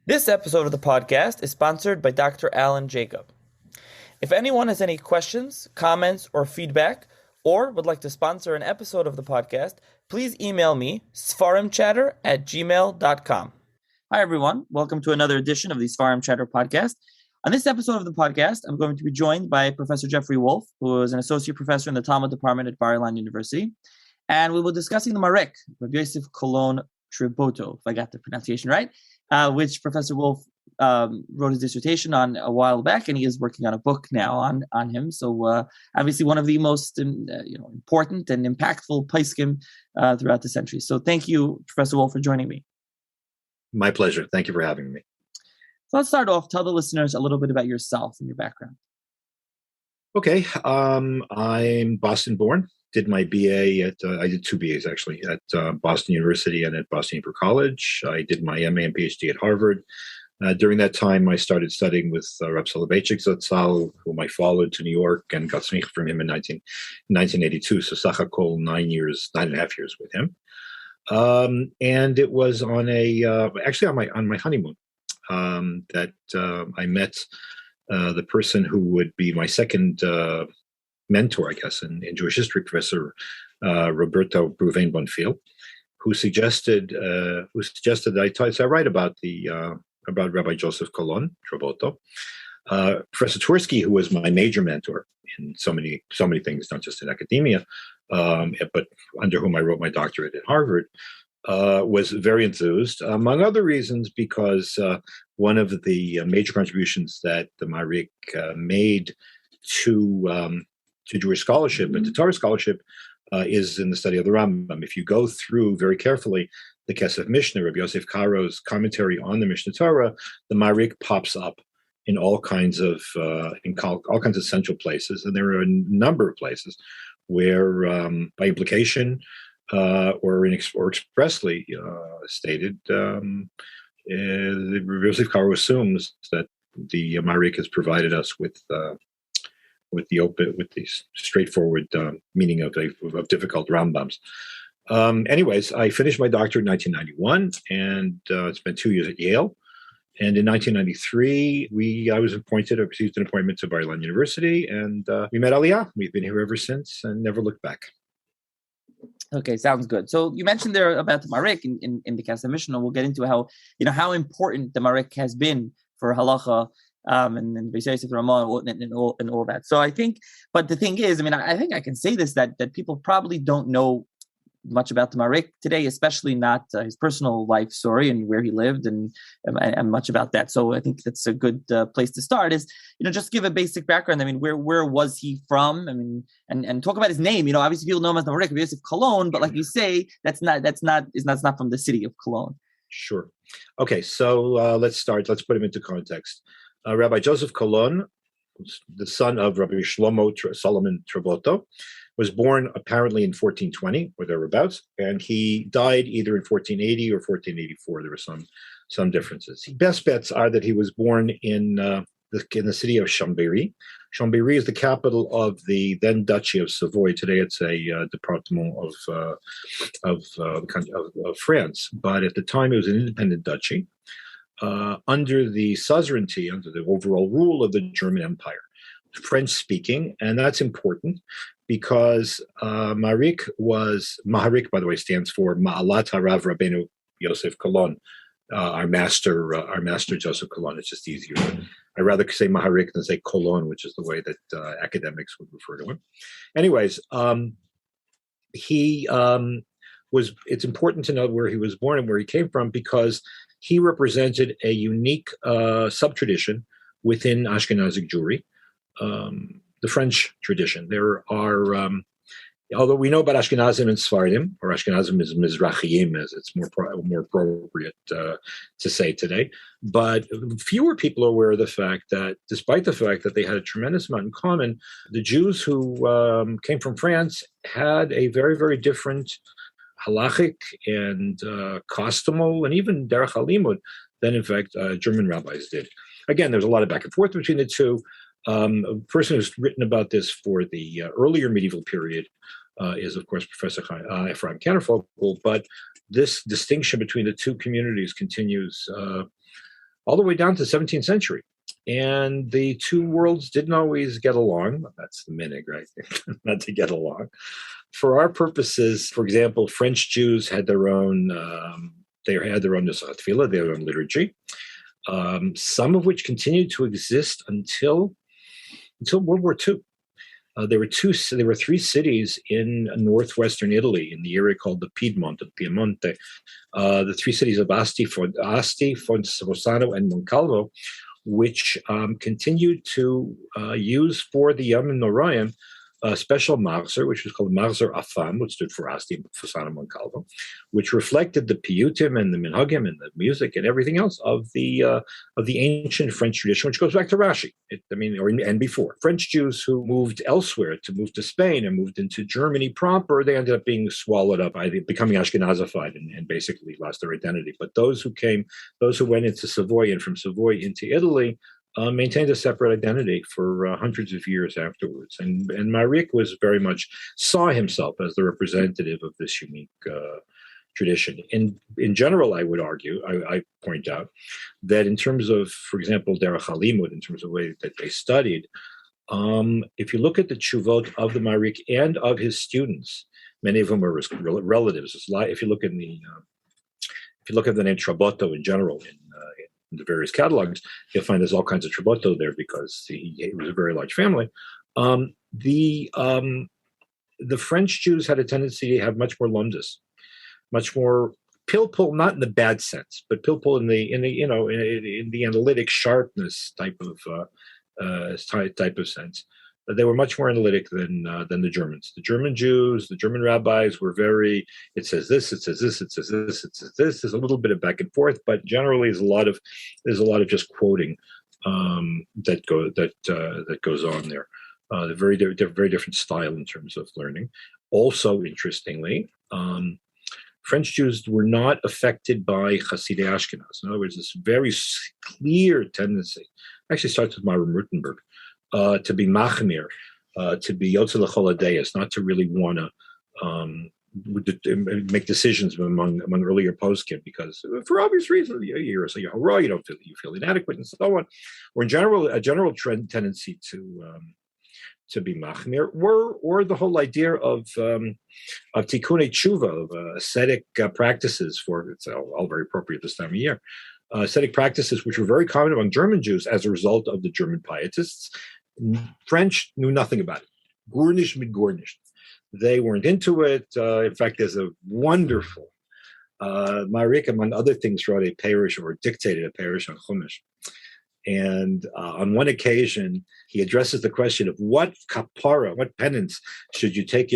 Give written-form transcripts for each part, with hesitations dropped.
This episode of the podcast is sponsored by Dr. Alan Jacob. If anyone has any questions, comments, or feedback, or would like to sponsor an episode of the podcast, please email me, sfarimchatter@gmail.com. Hi, everyone. Welcome to another edition of the Sfarim Chatter podcast. On this episode of the podcast, I'm going to be joined by Professor Jeffrey Woolf, who is an associate professor in the Talmud department at Bar-Ilan University, and we will be discussing the Maharik, Rav Yosef Trabotto, if I got the pronunciation right, which Professor Woolf wrote his dissertation on a while back, and he is working on a book now on him. So obviously one of the most important and impactful poskim throughout the century. So thank you, Professor Woolf, for joining me. My pleasure. Thank you for having me. So let's start off. Tell the listeners a little bit about yourself and your background. Okay. I'm Boston born. Did my BA I did two BAs actually, at Boston University and at Boston Hebrew College. I did my MA and PhD at Harvard. During that time, I started studying with Rav Zatzal, whom I followed to New York and got smicha from him in 1982. So Sachakol 9.5 years with him. And it was on on my honeymoon that I met the person who would be my second mentor, I guess, in Jewish history, Professor Roberto Bruvain Bonfil, who suggested that I write about about Rabbi Joseph Colon, Trabotto. Professor Twersky, who was my major mentor in so many things, not just in academia, but under whom I wrote my doctorate at Harvard, was very enthused, among other reasons, because one of the major contributions that the Maharik made to Jewish scholarship and to Torah scholarship is in the study of the Rambam. If you go through very carefully the Kesef Mishnah, Rav Yosef Karo's commentary on the Mishnah Torah, the Maharik pops up in all kinds of central places, and there are a number of places where, by implication or expressly stated, Rav Yosef Karo assumes that the Maharik has provided us with the straightforward meaning of difficult Rambams. Anyways, I finished my doctorate in 1991 and spent 2 years at Yale. And in 1993, I received an appointment to Bar-Ilan University, and we met Aliyah. We've been here ever since and never looked back. Okay, sounds good. So you mentioned there about the Maharik in the Kesef Mishnah. We'll get into how important the Maharik has been for halacha. And Yosef Ramah and all that. So I think, but the thing is, I think I can say this, that people probably don't know much about the Maharik today, especially not his personal life story and where he lived and much about that. So I think that's a good place to start is, just give a basic background. Where was he from? And talk about his name. Obviously people know him as the Maharik, Yosef Cologne, but like you say, that's not from the city of Cologne. Sure. Okay. So let's start. Let's put him into context. Rabbi Joseph Colon, the son of Rabbi Shlomo Solomon Trabotto, was born apparently in 1420 or thereabouts, and he died either in 1480 or 1484. There were some differences. Best bets are that he was born in the city of Chambéry. Chambéry is the capital of the then Duchy of Savoy. Today it's a department of France, but at the time it was an independent duchy. Under the suzerainty, under the overall rule of the German Empire, French-speaking, and that's important because Maharik, by the way, stands for Ma'alat Harav Rabbeinu Yosef Colon, our master Joseph Colon. It's just easier. I'd rather say Maharik than say Colon, which is the way that academics would refer to him. Anyways, it's important to know where he was born and where he came from because he represented a unique sub-tradition within Ashkenazic Jewry, the French tradition. There are, although we know about Ashkenazim and Sfardim, or Ashkenazim is Mizrachiyim, as it's more appropriate to say today, but fewer people are aware of the fact that, despite the fact that they had a tremendous amount in common, the Jews who came from France had a very, very different halachic and costumal and even derech halimud than, in fact, German rabbis did. Again, there's a lot of back and forth between the two. A person who's written about this for the earlier medieval period is, of course, Professor Ephraim Kantervogel, but this distinction between the two communities continues all the way down to the 17th century. And the two worlds didn't always get along. That's the minig, right? Not to get along. For our purposes, for example, French Jews had their own, they had their own tefillah, their own liturgy, some of which continued to exist until World War II. There were three cities in northwestern Italy in the area called the Piemonte. The three cities of Asti, Fossano, and Moncalvo, which continued to use for the Yom Noraim a special Machzer, which was called Machzer Afam, which stood for Asti, Fossano, Moncalvo, which reflected the piyutim and the minhagim and the music and everything else of the ancient French tradition, which goes back to Rashi. And before. French Jews who moved elsewhere, moved to Spain and moved into Germany proper, they ended up being swallowed up, becoming Ashkenazified and basically lost their identity. But those who went into Savoy and from Savoy into Italy, maintained a separate identity for hundreds of years afterwards. And Maharik very much saw himself as the representative of this unique tradition. In general, I would argue, I point out, that in terms of, for example, Derech HaLimud, in terms of the way that they studied, if you look at the tshuvot of the Maharik and of his students, many of them are relatives. If you look at the name Trabotto in general, in the various catalogs, you'll find there's all kinds of Trabotto there because he was a very large family. The French Jews had a tendency to have much more lumdus, much more pilpul, not in the bad sense, but pilpul in the analytic sharpness type of sense. They were much more analytic than the Germans. The German Jews, the German rabbis were very. It says this. It says this. It says this. It says this. There's a little bit of back and forth, but generally, there's a lot of just quoting that goes on there. They're very different style in terms of learning. Also, interestingly, French Jews were not affected by Hasidei Ashkenaz. In other words, this very clear tendency actually starts with Myron Rutenberg. To be machmir, to be yotze l'chol hadayos, not to really want to make decisions among earlier poskim, because for obvious reasons, you're a Yahora, you feel inadequate, and so on. Or in general, a general tendency to be machmir, or the whole idea of tikkunei tshuva, of ascetic practices it's all very appropriate this time of year. Ascetic practices which were very common among German Jews as a result of the German pietists. French knew nothing about it. Gurnish mit Gurnish. They weren't into it. In fact, there's a wonderful Maharik, among other things, wrote a parish or dictated a parish on Chumash. And on one occasion, he addresses the question of what kapara, what penance should you take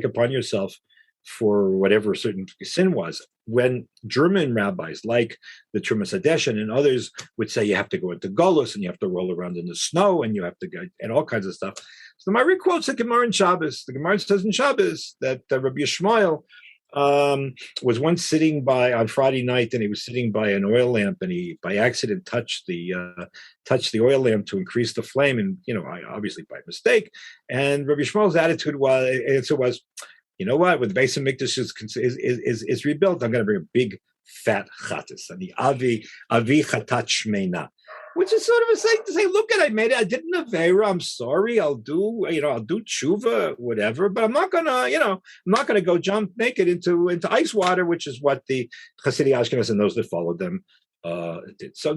upon yourself for whatever a certain sin was, when German rabbis like the Trumas Hadeshen and others would say you have to go into Golus and you have to roll around in the snow and you have to go and all kinds of stuff. So the Maharik quotes the Gemara in Shabbos. The Gemara says in Shabbos that Rabbi Yishmael was once sitting on Friday night, and he was sitting by an oil lamp, and he by accident touched the oil lamp to increase the flame, and obviously by mistake. And Rabbi Yishmael's answer was, you know what? When the Beis Hamikdash is rebuilt, I'm going to bring a big fat chatas, and the avi chatat shmeina, which is sort of a thing to say, look at, I did an avera, I'm sorry, I'll do tshuva, whatever, but I'm not gonna go jump naked into ice water, which is what the Hasidei Ashkenaz and those that followed them did. So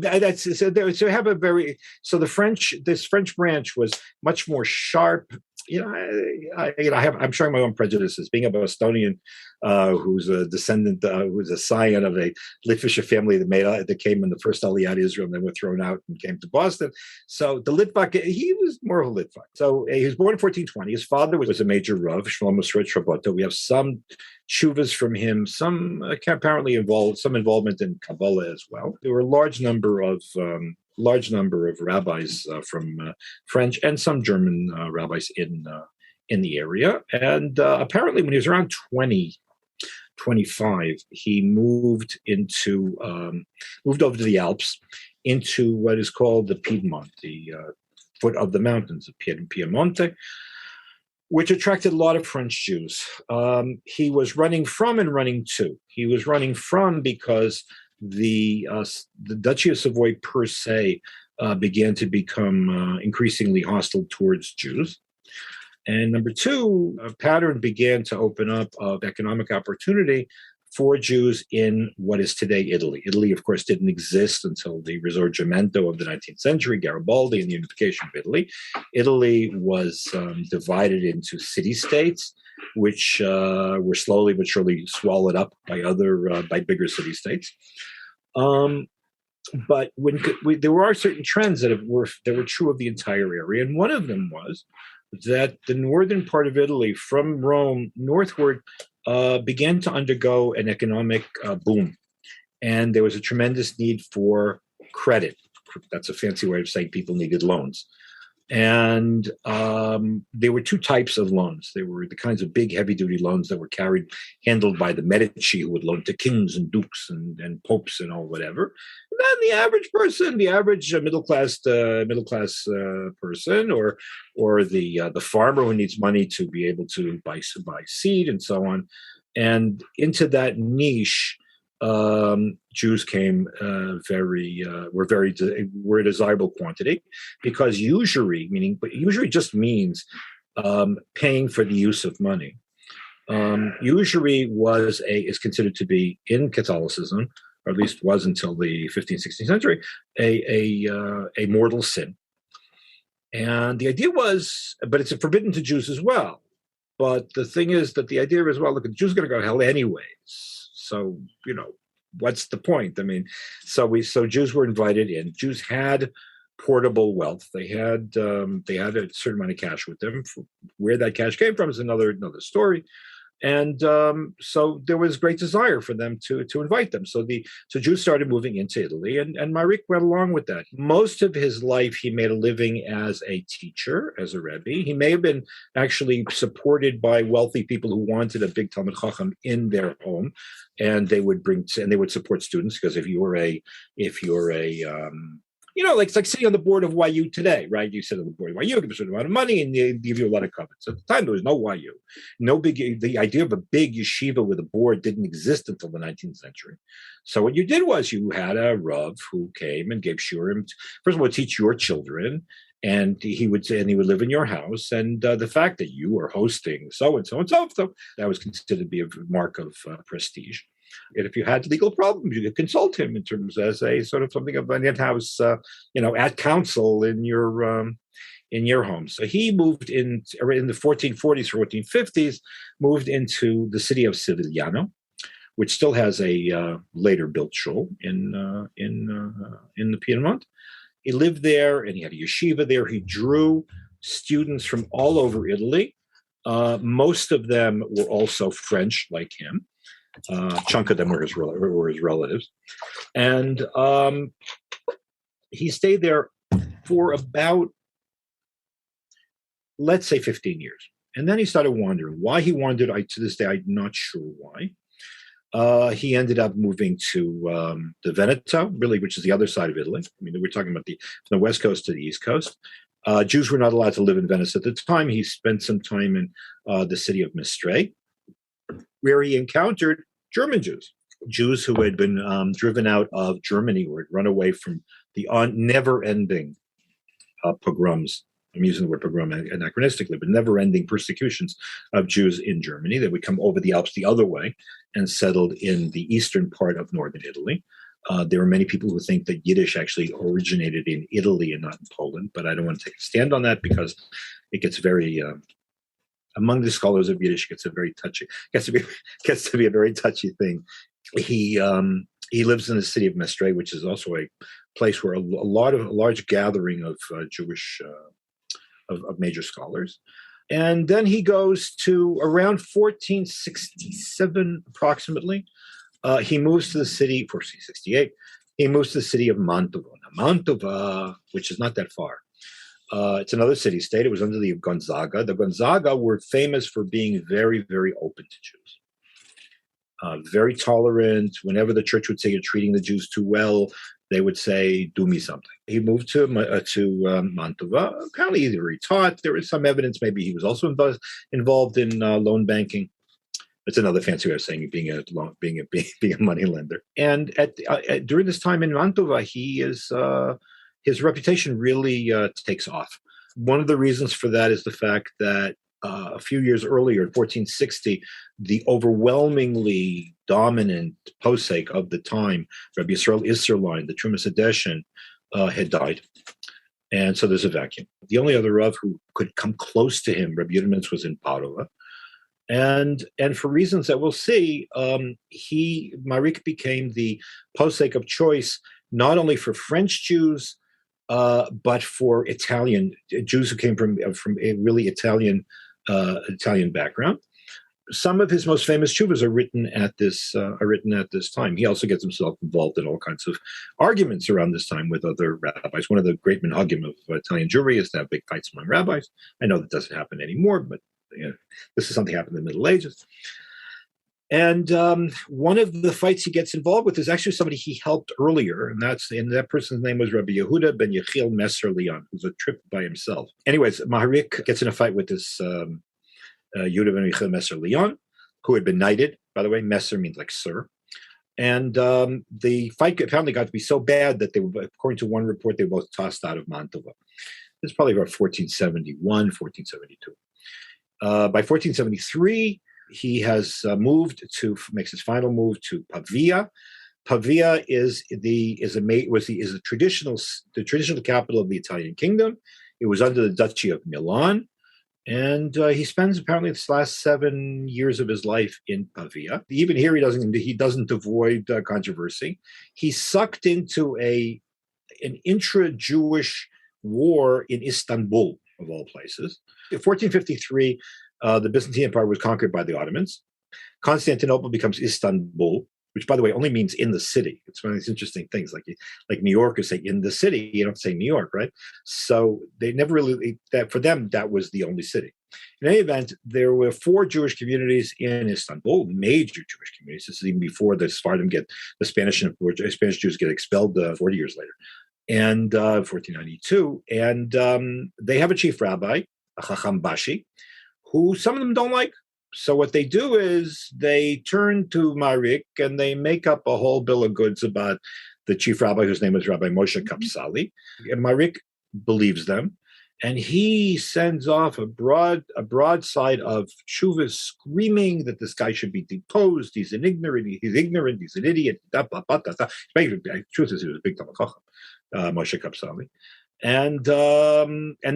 this French branch was much more sharp. I'm showing my own prejudices. Being a Bostonian who's a descendant, who's a scion of a Litvischer family that came in the first Aliyah to Israel and then were thrown out and came to Boston. So the Litvak, he was more of a Litvak. So he was born in 1420. His father was a major Rav, Shlomo Trabotto. We have some tshuvas from him, some apparently some involvement in Kabbalah as well. There were a large number of rabbis from French and some German rabbis in the area. And apparently when he was around 25, he moved over to the Alps, into what is called the Piedmont, the foot of the mountains of Piemonte, which attracted a lot of French Jews. He was running from and running to. He was running from because the Duchy of Savoy per se began to become increasingly hostile towards Jews. And number two, a pattern began to open up of economic opportunity for Jews in what is today Italy. Italy, of course, didn't exist until the Risorgimento of the 19th century, Garibaldi, and the unification of Italy. Italy was divided into city-states, which were slowly but surely swallowed up by bigger city-states. But there are certain trends that were true of the entire area, and one of them was that the northern part of Italy, from Rome northward, began to undergo an economic boom. And there was a tremendous need for credit. That's a fancy way of saying people needed loans. And there were two types of loans. There were the kinds of big, heavy-duty loans that were handled by the Medici, who would loan to kings and dukes and popes and all whatever. And then the average person, the average middle class person, or the farmer who needs money to be able to buy seed and so on. And into that niche, Jews came were a desirable quantity, because usury just means paying for the use of money. Usury is considered to be, in Catholicism, or at least was until the 15th, 16th century, a mortal sin. And the idea was, but it's forbidden to Jews as well. But the thing is that the idea is, well, look, the Jews are going to go to hell anyways. So, what's the point? I mean, so Jews were invited in. Jews had portable wealth. They had a certain amount of cash with them. Where that cash came from is another story. And so there was great desire for them to invite them. So Jews started moving into Italy, and Maharik went along with that. Most of his life, he made a living as a teacher, as a Rebbe. He may have been actually supported by wealthy people who wanted a big Talmid Chacham in their home, and they would support students, because if you're a it's like sitting on the board of YU today, right? You sit on the board of YU, give a certain amount of money, and they give you a lot of covenants. At the time, there was no YU. The idea of a big yeshiva with a board didn't exist until the 19th century. So what you did was you had a Rav who came and gave shurim, first of all, teach your children, and he would live in your house. And the fact that you were hosting so that was considered to be a mark of prestige. And if you had legal problems, you could consult him in terms as a sort of something of an in-house, at counsel in your home. So he moved in the 1440s or 1450s, moved into the city of Sivigliano, which still has a later built shul in the Piedmont. He lived there, and he had a yeshiva there. He drew students from all over Italy. Most of them were also French, like him. A chunk of them were his relatives. And he stayed there for about, let's say, 15 years. And then he started wandering. Why he wandered, to this day, I'm not sure why. He ended up moving to the Veneto, really, which is the other side of Italy. I mean, we're talking about from the west coast to the east coast. Jews were not allowed to live in Venice at the time. He spent some time in the city of Mestre, where he encountered German Jews who had been driven out of Germany, or had run away from the never-ending pogroms. I'm using the word pogrom anachronistically, but never-ending persecutions of Jews in Germany. They would come over the Alps the other way and settled in the eastern part of northern Italy. There are many people who think that Yiddish actually originated in Italy and not in Poland, but I don't want to take a stand on that, because it gets very among the scholars of Yiddish, gets to be a very touchy thing. He lives in the city of Mestre, which is also a place where a large gathering of Jewish of major scholars. And then he goes to around 1467, approximately. He moves to the city, 1468. He moves to the city of Mantova. Now, Mantova, which is not that far, it's another city-state. It was under the Gonzaga. The Gonzaga were famous for being very, very open to Jews, very tolerant. Whenever the church would say you're treating the Jews too well, they would say, "Do me something." He moved to Mantova. Apparently, either he taught. There is some evidence maybe he was also involved in loan banking. It's another fancy way of saying being a money lender. And during this time in Mantova, his reputation really takes off. One of the reasons for that is the fact that a few years earlier, in 1460, the overwhelmingly dominant posek of the time, Rabbi Yisrael Isserlein, the Trumas Hadeshin, had died. And so there's a vacuum. The only other Rav who could come close to him, Rabbi Yehdua Messer, was in Padova. And for reasons that we'll see, Maharik became the posek of choice, not only for French Jews, but for Italian Jews who came from a really Italian background. Some of his most famous tshuvas are written at this time. He also gets himself involved in all kinds of arguments around this time with other rabbis. One of the great minhagim of Italian Jewry is to have big fights among rabbis. I know that doesn't happen anymore, but this is something that happened in the Middle Ages. And one of the fights he gets involved with is actually somebody he helped earlier, and that person's name was Rav Yehdua Messer Leon, who's a trip by himself. Anyways, Maharik gets in a fight with this Yehdua Messer Leon, who had been knighted. By the way, Messer means like sir. And the fight apparently got to be so bad that they were, according to one report, they were both tossed out of Mantova. This is probably about 1471, 1472. By 1473, he has makes his final move to Pavia. Pavia was the traditional capital of the Italian kingdom. It was under the Duchy of Milan, and he spends apparently the last 7 years of his life in Pavia. Even here, he doesn't avoid controversy. He's sucked into an intra-Jewish war in Istanbul, of all places. In 1453, the Byzantine Empire was conquered by the Ottomans. Constantinople becomes Istanbul, which, by the way, only means in the city. It's one of these interesting things, like New Yorkers say in the city. You don't say New York, right? So they never really, for them, that was the only city. In any event, there were 4 Jewish communities in Istanbul, major Jewish communities. This is even before the Spanish Jews get expelled 40 years later, and 1492. And they have a chief rabbi, a Chacham Bashi, who some of them don't like. So what they do is they turn to Maharik and they make up a whole bill of goods about the chief rabbi, whose name is Rav Moshe Capsali. And Maharik believes them. And he sends off a broadside of tshuva screaming that this guy should be deposed. He's ignorant, he's an idiot. Truth is, he was a big Talmid Chacham, Moshe Capsali. And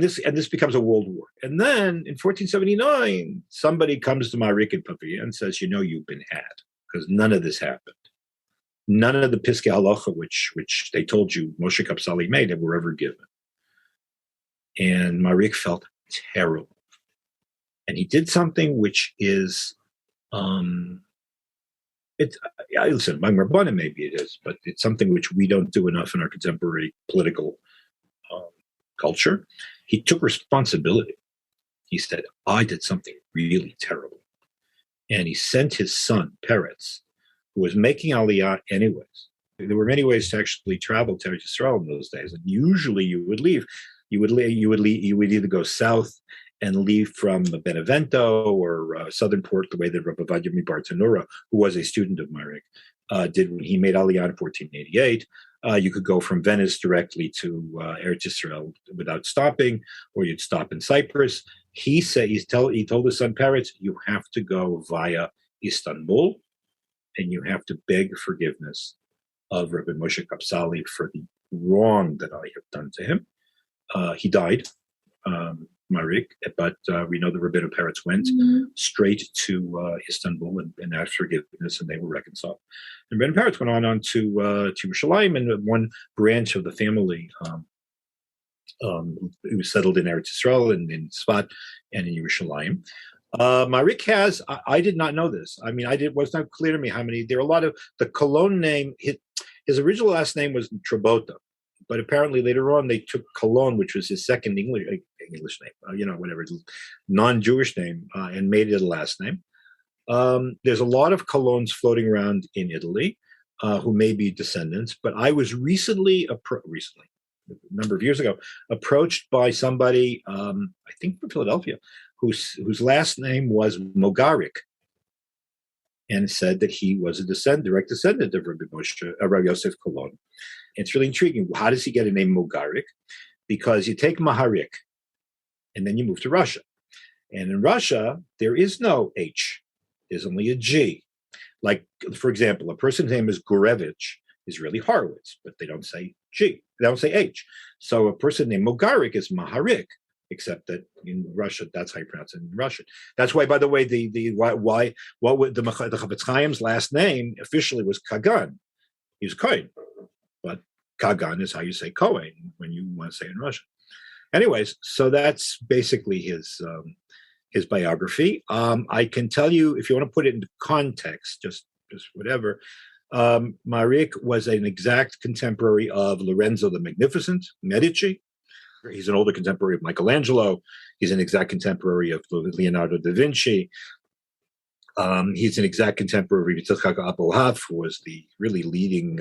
this becomes a world war. And then in 1479, somebody comes to Maharik in Pavia and says, you've been had, because none of this happened. None of the Piskei Halacha, which they told you Moshe Capsali made, were ever given. And Maharik felt terrible. And he did something which is, listen, among Rabbanim maybe it is, but it's something which we don't do enough in our contemporary political culture. He took responsibility. He said, I did something really terrible. And he sent his son, Peretz, who was making Aliyah anyways. There were many ways to actually travel to Eretz Yisrael in those days. And usually you would leave. You would either go south and leave from Benevento or southern port, the way that Rabbi Vadim Bartanura, who was a student of Maharik, did when he made Aliyah in 1488. You could go from Venice directly to Eretz Yisrael without stopping, or you'd stop in Cyprus. He told his son Peretz, you have to go via Istanbul, and you have to beg forgiveness of Rabbi Moshe Capsali for the wrong that I have done to him. He died, Maharik, but we know that Rabbi Peretz went straight to Istanbul and asked forgiveness, and they were reconciled. And Rabbi Peretz went on to Yerushalayim, and one branch of the family who was settled in Eretz Yisrael and in Tzfat and in Yerushalayim. Maharik has, I did not know this. I mean, it was not clear to me how many. There are a lot of, the Cologne name, his original last name was Trabotto. But apparently later on they took Cologne, which was his second English name, whatever, non-Jewish name, and made it a last name. There's a lot of Colognes floating around in Italy who may be descendants. But I was recently, a number of years ago, approached by somebody, I think from Philadelphia, whose last name was Mogarik. and said that he was a direct descendant of Rav Yosef Kolon. It's really intriguing. How does he get a name Mogarik? Because you take Maharik, and then you move to Russia. And in Russia, there is no H. There's only a G. Like, for example, a person's name is Gurevich is really Horowitz, but they don't say G. They don't say H. So a person named Mogarik is Maharik, except that in Russia, that's how you pronounce it in Russian. That's why, by the way, the Chavetz Chaim's last name officially was Kagan. He was Cohen, but Kagan is how you say Cohen when you want to say it in Russian. Anyways, so that's basically his biography. I can tell you, if you want to put it into context, just whatever, Maharik was an exact contemporary of Lorenzo the Magnificent, Medici. He's an older contemporary of Michelangelo. He's an exact contemporary of Leonardo da Vinci. He's an exact contemporary of Yitzhak Abu-Haf, who was the really leading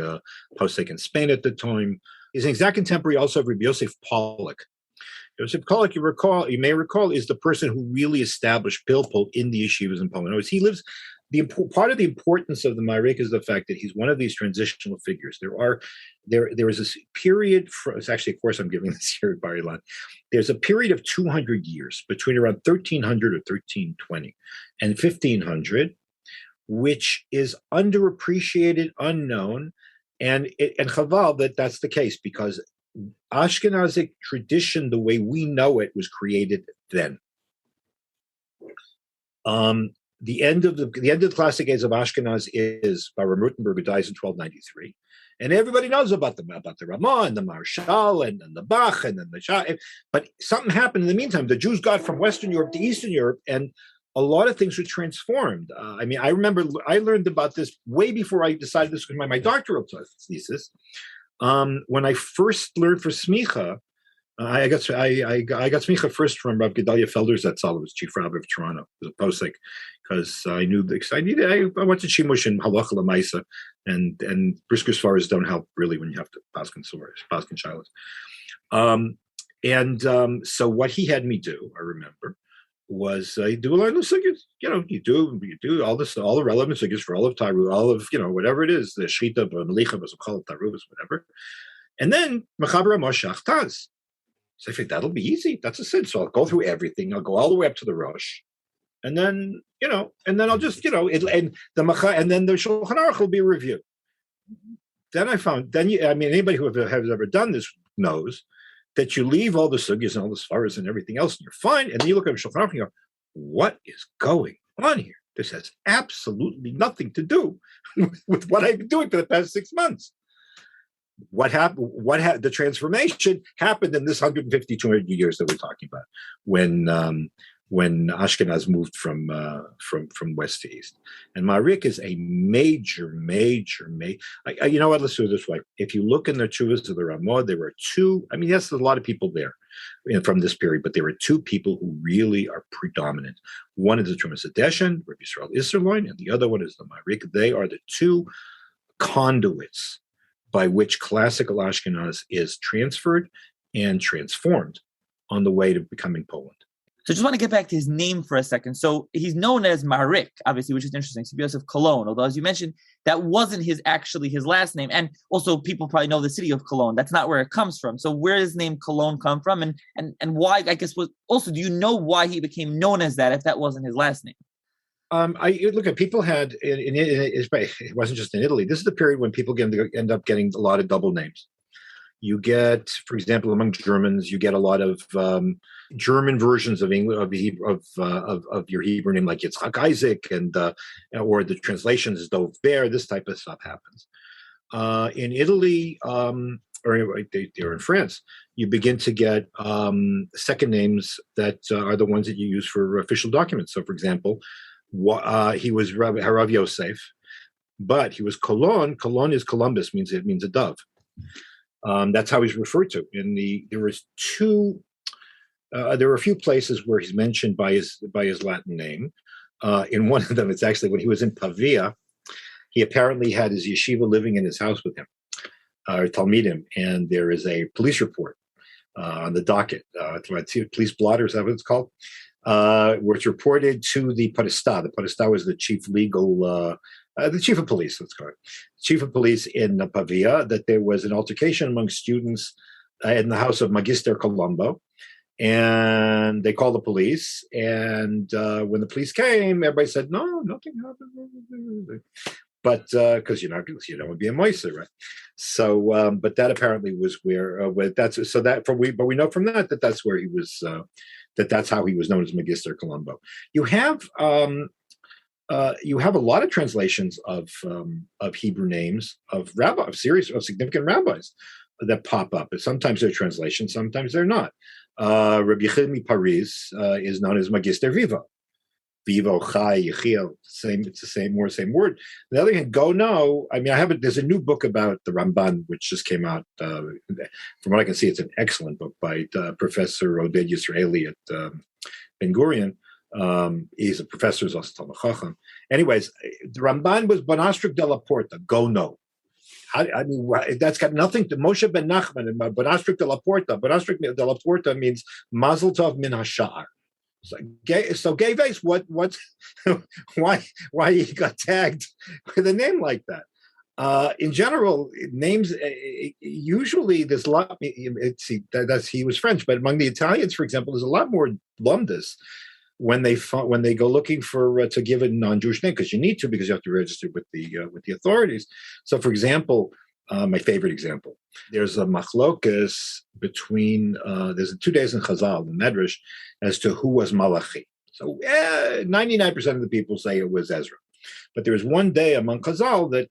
posek in Spain at the time. He's an exact contemporary also of Rav Yosef Pollack. Yosef Pollack, you may recall, is the person who really established Pilpul in the yeshivas in Poland. He lives. Part of the importance of the Maharik is the fact that he's one of these transitional figures. There is a period. It's actually a course I'm giving this year at Bar Ilan. There's a period of 200 years between around 1300 or 1320 and 1500, which is underappreciated, unknown, and chaval that's the case, because Ashkenazic tradition, the way we know it, was created then. The end of the classic age of Ashkenaz is Baruch Rutenberg, who dies in 1293, and everybody knows about the Ramah and the Marshal and the Bach and then the Shah. But something happened in the meantime. The Jews got from Western Europe to Eastern Europe, and a lot of things were transformed. I remember I learned about this way before I decided this was my doctoral thesis. When I first learned for smicha, I got smicha first from Rav Gedalia Felder's Zatzal, who was chief rabbi of Toronto, as a posek, because I knew I went to Shimush and halacha l'maisa, and brisker svaras don't help really when you have to paskin shilas. So what he had me do, I remember, was you do a lot of sugis. You do all the relevant sugis for all of Taru, all of whatever it is, the shita, melicha, taru, whatever, and then mechaber moshach taz. So I think that'll be easy. That's a sin. So I'll go through everything. I'll go all the way up to the Rosh, and then I'll just and then the Shulchan Aruch will be a review. Then I found anybody who has ever done this knows that you leave all the sugyas and all the svaras and everything else, and you're fine. And then you look at Shulchan Aruch and you go, what is going on here? This has absolutely nothing to do with what I've been doing for the past 6 months. What happened? The transformation happened in this 150, 200 years that we're talking about, when Ashkenaz moved from west to east. And Maharik is a major. You know what? Let's do it this way. If you look in the tshuvas of the Ramah, there were two. Yes, there's a lot of people there from this period, but there were two people who really are predominant. One is the Trumas Hadeshen, Rav Yisrael Isserloin, and the other one is the Maharik. They are the two conduits by which classical Ashkenaz is transferred and transformed on the way to becoming Poland. So I just want to get back to his name for a second. So he's known as Maharik, obviously, which is interesting. Rav Yosef Cologne, although as you mentioned, that wasn't his last name. And also people probably know the city of Cologne. That's not where it comes from. So where does the name Cologne come from? And why, I guess, do you know why he became known as that if that wasn't his last name? Look at people had it wasn't just in Italy. This is the period when people end up getting a lot of double names. You get, for example, among Germans, you get a lot of German versions of English of your Hebrew name, like Yitzhak Isaac, and or the translations is Dov Bear. This type of stuff happens in Italy or in France. You begin to get second names that are the ones that you use for official documents. So, for example, he was Rav Yosef, but he was Cologne. Cologne is Columbus, it means a dove. That's how he's referred to. There were a few places where he's mentioned by his Latin name. In one of them, it's actually when he was in Pavia. He apparently had his yeshiva living in his house with him, or Talmidim, and there is a police report on the docket, police blotter, is that what it's called? was reported to the Podestá. The Podestá was the chief the chief of police, let's call it, chief of police in Pavia, that there was an altercation among students in the house of Magister Colombo. And they called the police. And when the police came, everybody said, no, nothing happened. But because you don't want to be a moiser, right? So, but that apparently was where but we know from that's where he was. That's how he was known as Magister Colombo. You have a lot of translations of Hebrew names of significant rabbis that pop up. Sometimes they're translations, sometimes they're not. Rabbi Yehdua Paris is known as Magister Vivo. Vivo, Chai, Yechiel, it's the same word. On the other hand, there's a new book about the Ramban, which just came out. From what I can see, it's an excellent book by Professor Oded Yisraeli at Ben Gurion. He's a professor, he's also Talmid Chacham. Anyways, the Ramban was Bonastrik de la Porta, Gono. That's got nothing to Moshe ben Nachman and Bonastrik de la Porta. Bonastrik de la Porta means Mazel Tov min hasha'ar. So gay face, what's why he got tagged with a name like that? In general, names usually there's a lot. He was French, but among the Italians, for example, there's a lot more lumdus when they go looking for to give a non-Jewish name, because you need to, because you have to register with the authorities. So, for example, my favorite example, there's a machlokas between there's 2 days in Chazal, the Medrash, as to who was Malachi. So 99% of the people say it was Ezra, but there was one day among Chazal that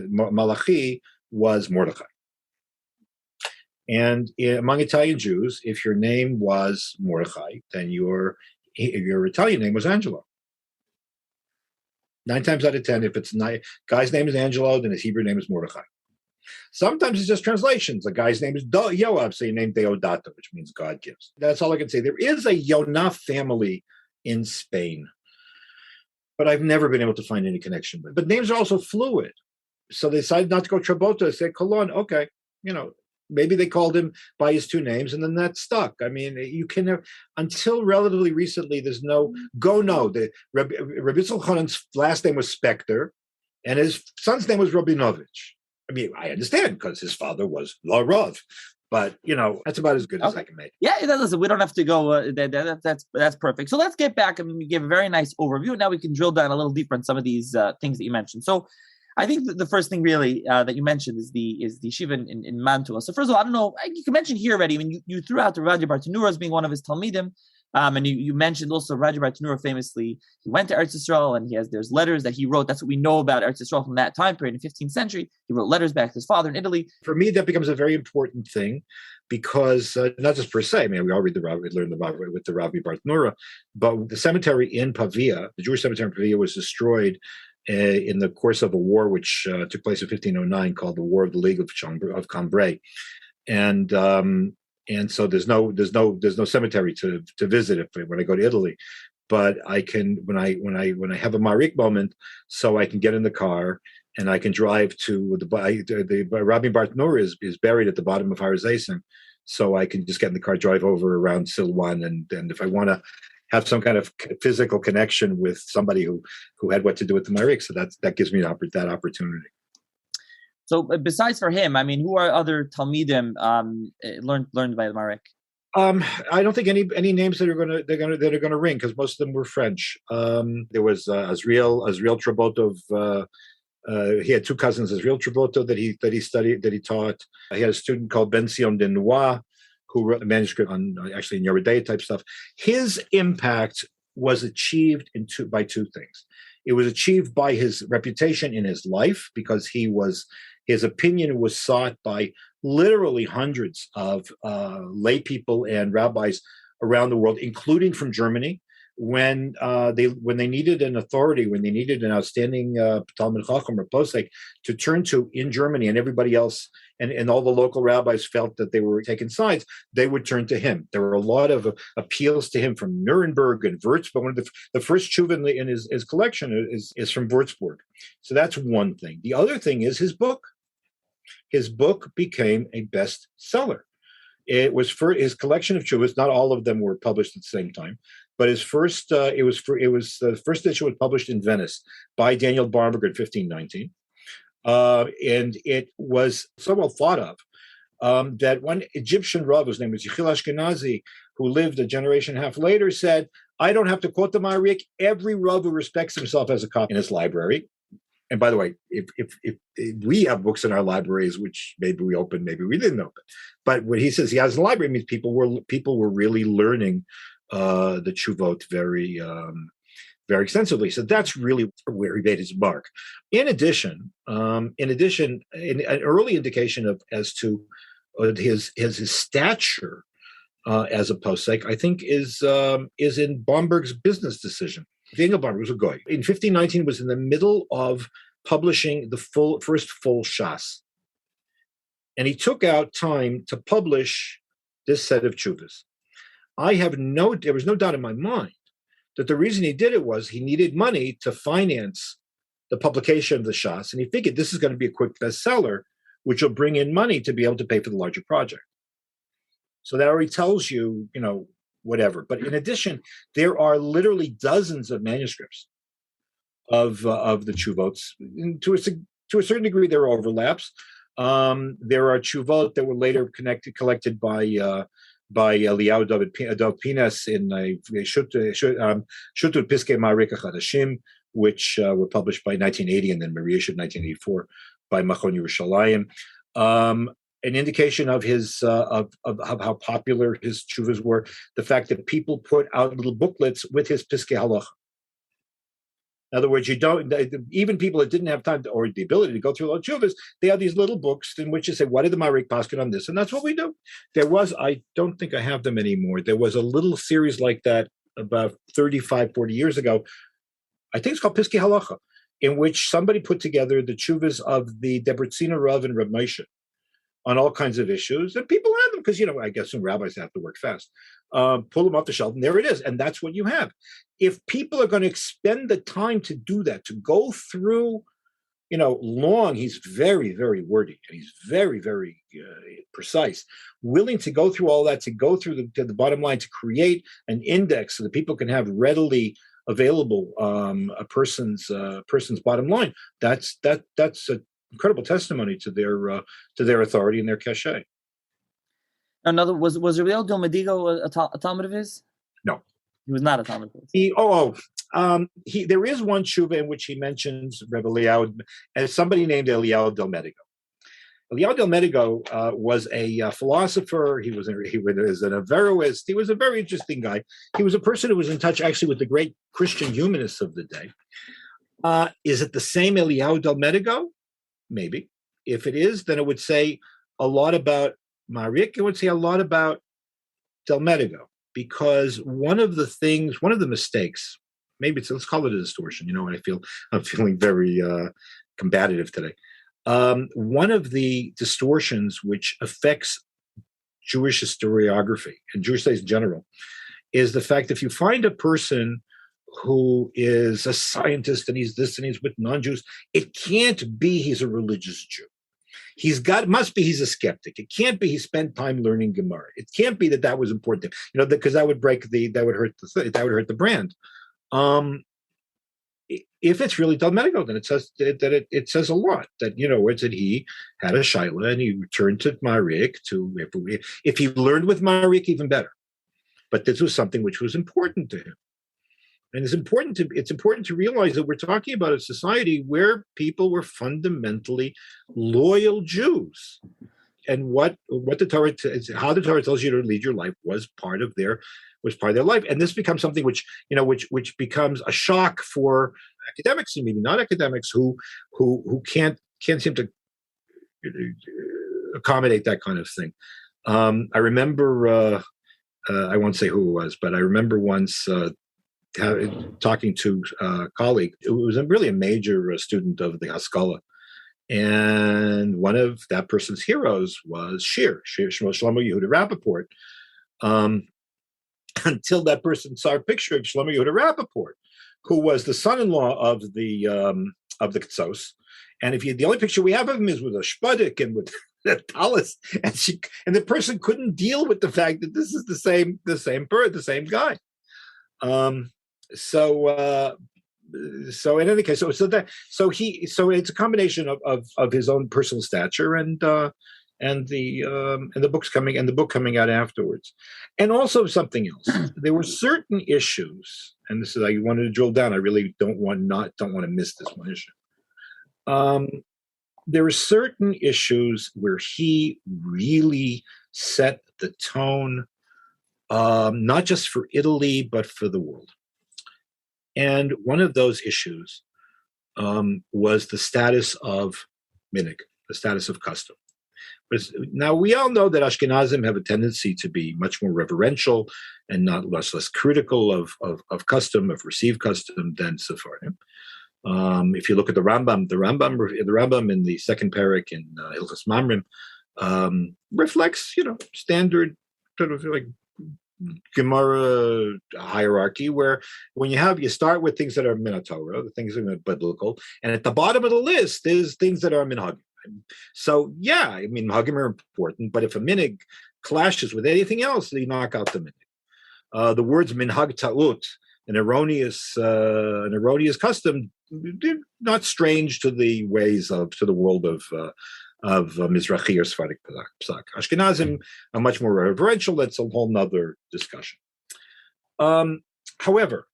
Malachi was Mordechai. And among Italian Jews, if your name was Mordechai, then your Italian name was Angelo. 9 times out of 10, if it's guy's name is Angelo, then his Hebrew name is Mordechai. Sometimes it's just translations. A guy's name is Yoav, so you name Deodato, which means God gives. That's all I can say. There is a Yonah family in Spain, but I've never been able to find any connection with it. But names are also fluid. So they decided not to go Trabotto. They said Colon, okay, maybe they called him by his 2 names, and then that stuck. I mean, you can have, until relatively recently, there's no Gono. Rabbi Yitzchak last name was Spector, and his son's name was Rabinovich. I mean, I understand because his father was La Rav, but that's about as good as I can make. Yeah, listen, we don't have to go. That's perfect. So let's get back. I mean, you gave a very nice overview. Now we can drill down a little deeper on some of these things that you mentioned. So I think the first thing really that you mentioned is the yeshiva in Mantua. So first of all, I don't know, you can mention here already. I mean, you threw out the Rav Bartanura as being one of his talmidim, and you mentioned also Rav Bartanura famously. He went to Eretz Yisrael, and there's letters that he wrote. That's what we know about Eretz Yisrael from that time period in the 15th century. He wrote letters back to his father in Italy. For me, that becomes a very important thing because not just per se. I mean, we all learned the Rav with the Rav Bartanura, but the cemetery in Pavia, the Jewish cemetery in Pavia, was destroyed in the course of a war which took place in 1509 called the War of the League of Cambrai, and so there's no cemetery to visit when I go to Italy, but I can when I have a Maharik moment, so I can get in the car and I can drive to the Rabbi Bartanura is buried at the bottom of Har Zeisen, so I can just get in the car, drive over around Silwan, and if I want to have some kind of physical connection with somebody who had what to do with the Maharik. So that gives me that opportunity. So besides for him, I mean, who are other Talmidim learned by the Maharik? I don't think any names that are gonna ring, because most of them were French. There was Azriel Trabotto. He had 2 cousins, Azriel Trabotto, that he taught. He had a student called Ben Sion de Noix, who wrote a manuscript on actually Yeridea type stuff. His impact was achieved by 2 things. It was achieved by his reputation in his life, because his opinion was sought by literally hundreds of lay people and rabbis around the world, including from Germany, when they needed an authority, when they needed an outstanding Talmid Chacham or Posek to turn to in Germany, and everybody else and all the local rabbis felt that they were taking sides, they would turn to him. There were a lot of appeals to him from Nuremberg and Würzburg. One of the first tshuva in his collection is from Würzburg. So that's one thing. The other thing is his book. His book became a bestseller. It was for his collection of tshuvas. Not all of them were published at the same time, but his first the first edition was published in Venice by Daniel Barnberger in 1519, and it was so well thought of that one Egyptian Rav, whose name was Yechiel Ashkenazi, who lived a generation and a half later, said, "I don't have to quote the Maharik. Every Rav who respects himself has a copy in his library." And by the way, if we have books in our libraries, which maybe we opened, maybe we didn't open, but what he says he has in the library means people were really learning the tshuvot very extensively. So that's really where he made his mark. In addition, an early indication as to his stature as a posek, I think, is in Bomberg's business decision. Daniel Barnberg was a goy. In 1519, was in the middle of publishing the first full shas, and he took out time to publish this set of tshuvas. There was no doubt in my mind that the reason he did it was he needed money to finance the publication of the shas, and he figured this is going to be a quick bestseller, which will bring in money to be able to pay for the larger project. So that already tells you, whatever. But in addition, there are literally dozens of manuscripts of the tshuvot. To a certain degree, there are overlaps. There are tshuvot that were later collected by Eliyahu Dov Pinas in Shu't Piskei Maharik Chadashim, which were published by 1980 and then reissued in 1984 by Machon Yerushalayim. An indication of his of how popular his tshuvas were, the fact that people put out little booklets with his piskei halacha. In other words, even people that didn't have time or the ability to go through a lot of tshuvas, they have these little books in which they say, what did the Maharik paskin on this? And that's what we do. I don't think I have them anymore. There was a little series like that about 35, 40 years ago. I think it's called Piskei Halacha, in which somebody put together the tshuvas of the Debretzina Rav and Rav Moshe on all kinds of issues, and people have them because, I guess some rabbis have to work fast. Pull them off the shelf, and there it is, and that's what you have. If people are going to expend the time to do that, to go through, long, he's very, very wordy, and he's very, very precise, willing to go through all that, to go through to the bottom line, to create an index so that people can have readily available a person's bottom line. That's a incredible testimony to their authority and their cachet. Another was Rav Yehdua Medigo a talmid of his? No, he was not a talmid of his. There is one tshuva in which he mentions Rav Eliyahu as somebody named Eliyahu del Medigo. Eliyahu del Medigo was a philosopher. He was an Averroist. He was a very interesting guy. He was a person who was in touch actually with the great Christian humanists of the day. Is it the same Eliyahu del Medigo? Maybe. If it is, then it would say a lot about Maharik. It would say a lot about Del Medigo, because one of the mistakes, let's call it a distortion. I'm feeling very combative today. One of the distortions which affects Jewish historiography and Jewish studies in general is the fact that if you find a person who is a scientist and he's this and he's with non-Jews, it can't be he's a religious Jew. He's a skeptic. It can't be he spent time learning Gemara. It can't be that was important to him, because that would hurt the brand. If it's really Del Medigo, then it says it says a lot that it's that he had a shaila and he returned to Maharik if he learned with Maharik, even better. But this was something which was important to him. And it's important to realize that we're talking about a society where people were fundamentally loyal Jews, and what the Torah how the Torah tells you to lead your life was part of their life. And this becomes something which becomes a shock for academics and maybe not academics who can't seem to accommodate that kind of thing. I remember I won't say who it was, but I remember once. Talking to a colleague who was really a major student of the Haskalah, and one of that person's heroes was Shlomo Yehuda Rappaport. Until that person saw a picture of Shlomo Yehuda Rappaport, who was the son-in-law of the Ktsos, And if the only picture we have of him is with a shpadik and with a talis, and the person couldn't deal with the fact that this is the same guy. So in any case, so it's a combination of his own personal stature and the book coming out afterwards, and also something else. There were certain issues, and this is I wanted to drill down. I really don't want to miss this one issue. There are certain issues where he really set the tone, not just for Italy but for the world. And one of those issues was the status of minig, the status of custom. Now, we all know that Ashkenazim have a tendency to be much more reverential and much less critical of custom, of received custom, than Sephardim. If you look at the Rambam in the second parak in Hilchos Mamrim, reflects, standard sort of like Gemara hierarchy, where when you start with things that are min Torah, the things that are biblical, and at the bottom of the list is things that are minhagim. So minhagim are important, but if a minig clashes with anything else, they knock out the minig. The words minhag ta'ut, an erroneous custom, not strange to the world of Mizrahi or Sephardic Psak. Ashkenazim are much more reverential. That's a whole nother discussion. However,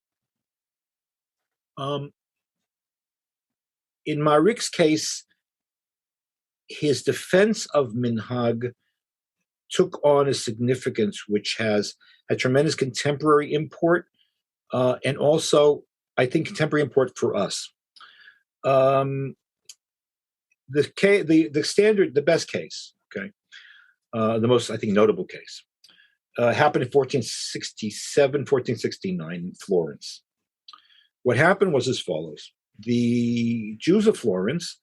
in Maharik's case, his defense of minhag took on a significance which has a tremendous contemporary import, and also, I think, contemporary import for us. The best case, the most, I think, notable case, happened in 1467, 1469 in Florence. What happened was as follows. The Jews of Florence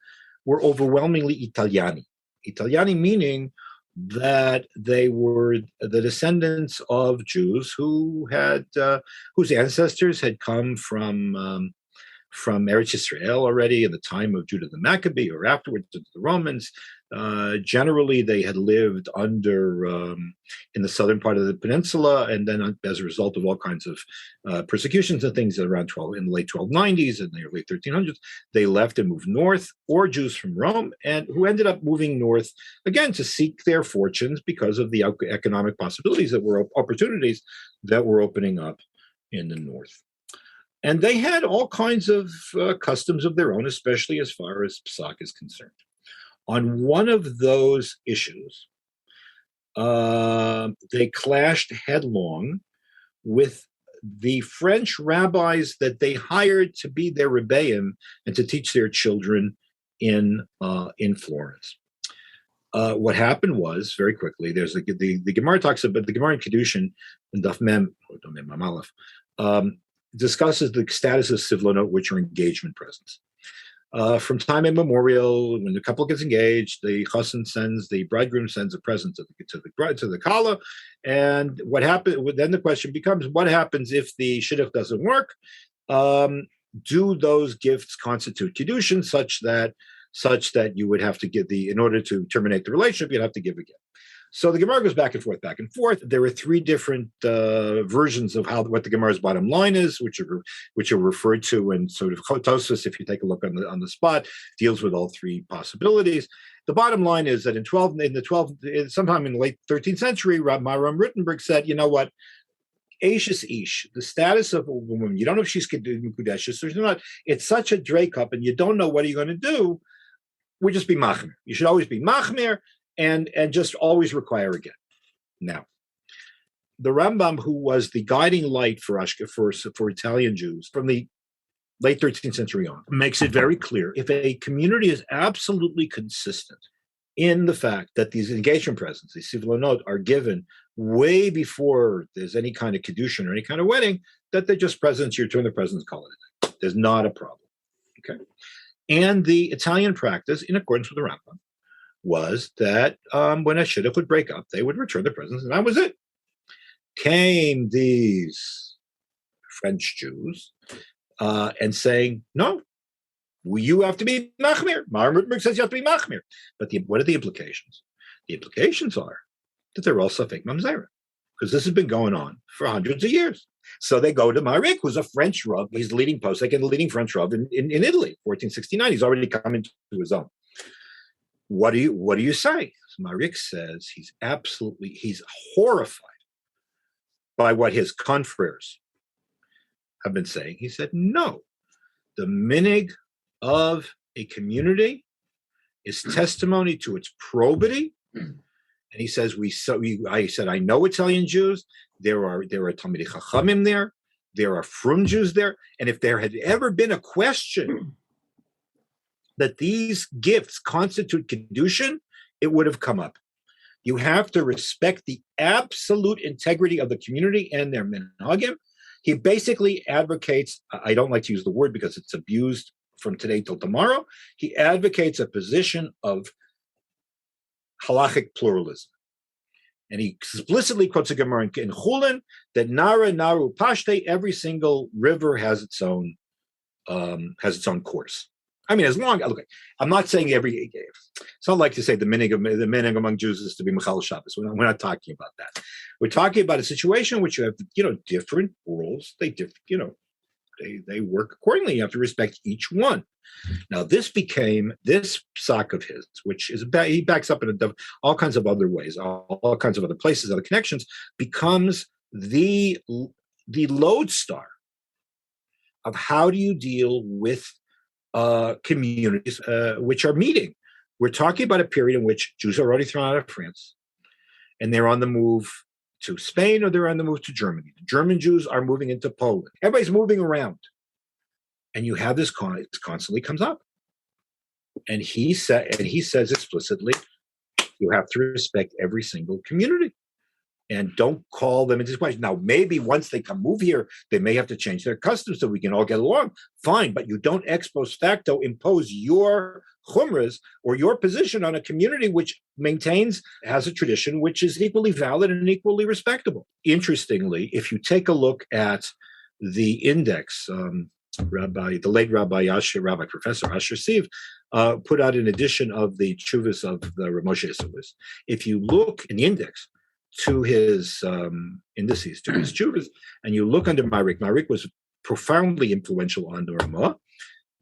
were overwhelmingly Italiani. Italiani meaning that they were the descendants of Jews whose ancestors had come from Eretz Yisrael already in the time of Judah the Maccabee or afterwards to the Romans. Generally, they had lived in the southern part of the peninsula, and then as a result of all kinds of persecutions and things in the late 1290s and the early 1300s, they left and moved north, or Jews from Rome, and who ended up moving north again to seek their fortunes because of the economic opportunities that were opening up in the north. And they had all kinds of customs of their own, especially as far as Psak is concerned. On one of those issues, they clashed headlong with the French rabbis that they hired to be their rebbeim and to teach their children in Florence. What happened was, very quickly, there's the Gemara talks about the Gemara in Kedushin and Daf Mem Aleph, discusses the status of sivlonot, which are engagement presents. From time immemorial, when the couple gets engaged, the bridegroom sends a present to the kala, and what happened? Then the question becomes, what happens if the shidduch doesn't work? Do those gifts constitute kiddushin, such that you would have to give in order to terminate the relationship, you'd have to give a gift. So the Gemara goes back and forth. There are three different versions of what the Gemara's bottom line is, which are referred to in sort of Tosfos. If you take a look on the spot, deals with all three possibilities. The bottom line is that sometime in the late 13th century, Maram Rittenberg said, you know what? Ashes ish, the status of a woman, you don't know if she's Kudeshes or not. It's such a drake-up, and you don't know what are you going to do. Would just be machmir. You should always be machmir. And just always require a get. Now, the Rambam, who was the guiding light for Italian Jews from the late 13th century on, makes it very clear, if a community is absolutely consistent in the fact that these engagement presents, these sivlonot, are given way before there's any kind of kiddushin or any kind of wedding, that they're just presents, you return the presents, call it a day. There's not a problem. Okay. And the Italian practice, in accordance with the Rambam, was that when a shidduch would break up, they would return the presents, and that was it. Came these French Jews and saying, no, You have to be machmir. Maharik says you have to be machmir. But what are the implications? The implications are that they're all safek mamzera, because this has been going on for hundreds of years. So they go to Maharik, who's a French Rav. He's the leading posek and the leading French Rav in Italy, 1469. He's already come into his own. What do you say? So Maharik says he's horrified by what his confreres have been saying. He said, no, the minig of a community is testimony to its probity. And he says, I said, I know Italian Jews. There are Talmidei Chachamim there. There are Frum Jews there. And if there had ever been a question that these gifts constitute Kedushin, it would have come up. You have to respect the absolute integrity of the community and their minhagim. He basically advocates, I don't like to use the word because it's abused from today till tomorrow. He advocates a position of halachic pluralism. And he explicitly quotes a Gemara in Chulin that Nara, Naru, Pashte, every single river has its own course. I mean, look, I'm not saying it's not like to say the minig among Jews is to be Michal Shabbos. We're not talking about that. We're talking about a situation in which you have, different rules. They work accordingly. You have to respect each one. Now, this sock of his, which is he backs up in all kinds of other ways, all kinds of other places, other connections, becomes the lodestar of how do you deal with communities which are meeting. We're talking about a period in which Jews are already thrown out of France, and they're on the move to Spain, or they're on the move to Germany. The German Jews are moving into Poland. Everybody's moving around. And you have this it constantly comes up. And he says explicitly, you have to respect every single community. And don't call them into question. Now, maybe once they move here, they may have to change their customs so we can all get along. Fine, but you don't ex post facto impose your chumras or your position on a community which has a tradition which is equally valid and equally respectable. Interestingly, if you take a look at the index, the late Rabbi Professor Asher Siv put out an edition of the tshuvas of the Rav Moshe Capsali. If you look in the index to his indices, to his tshuvas, and you look under Maharik was profoundly influential on the Ramah.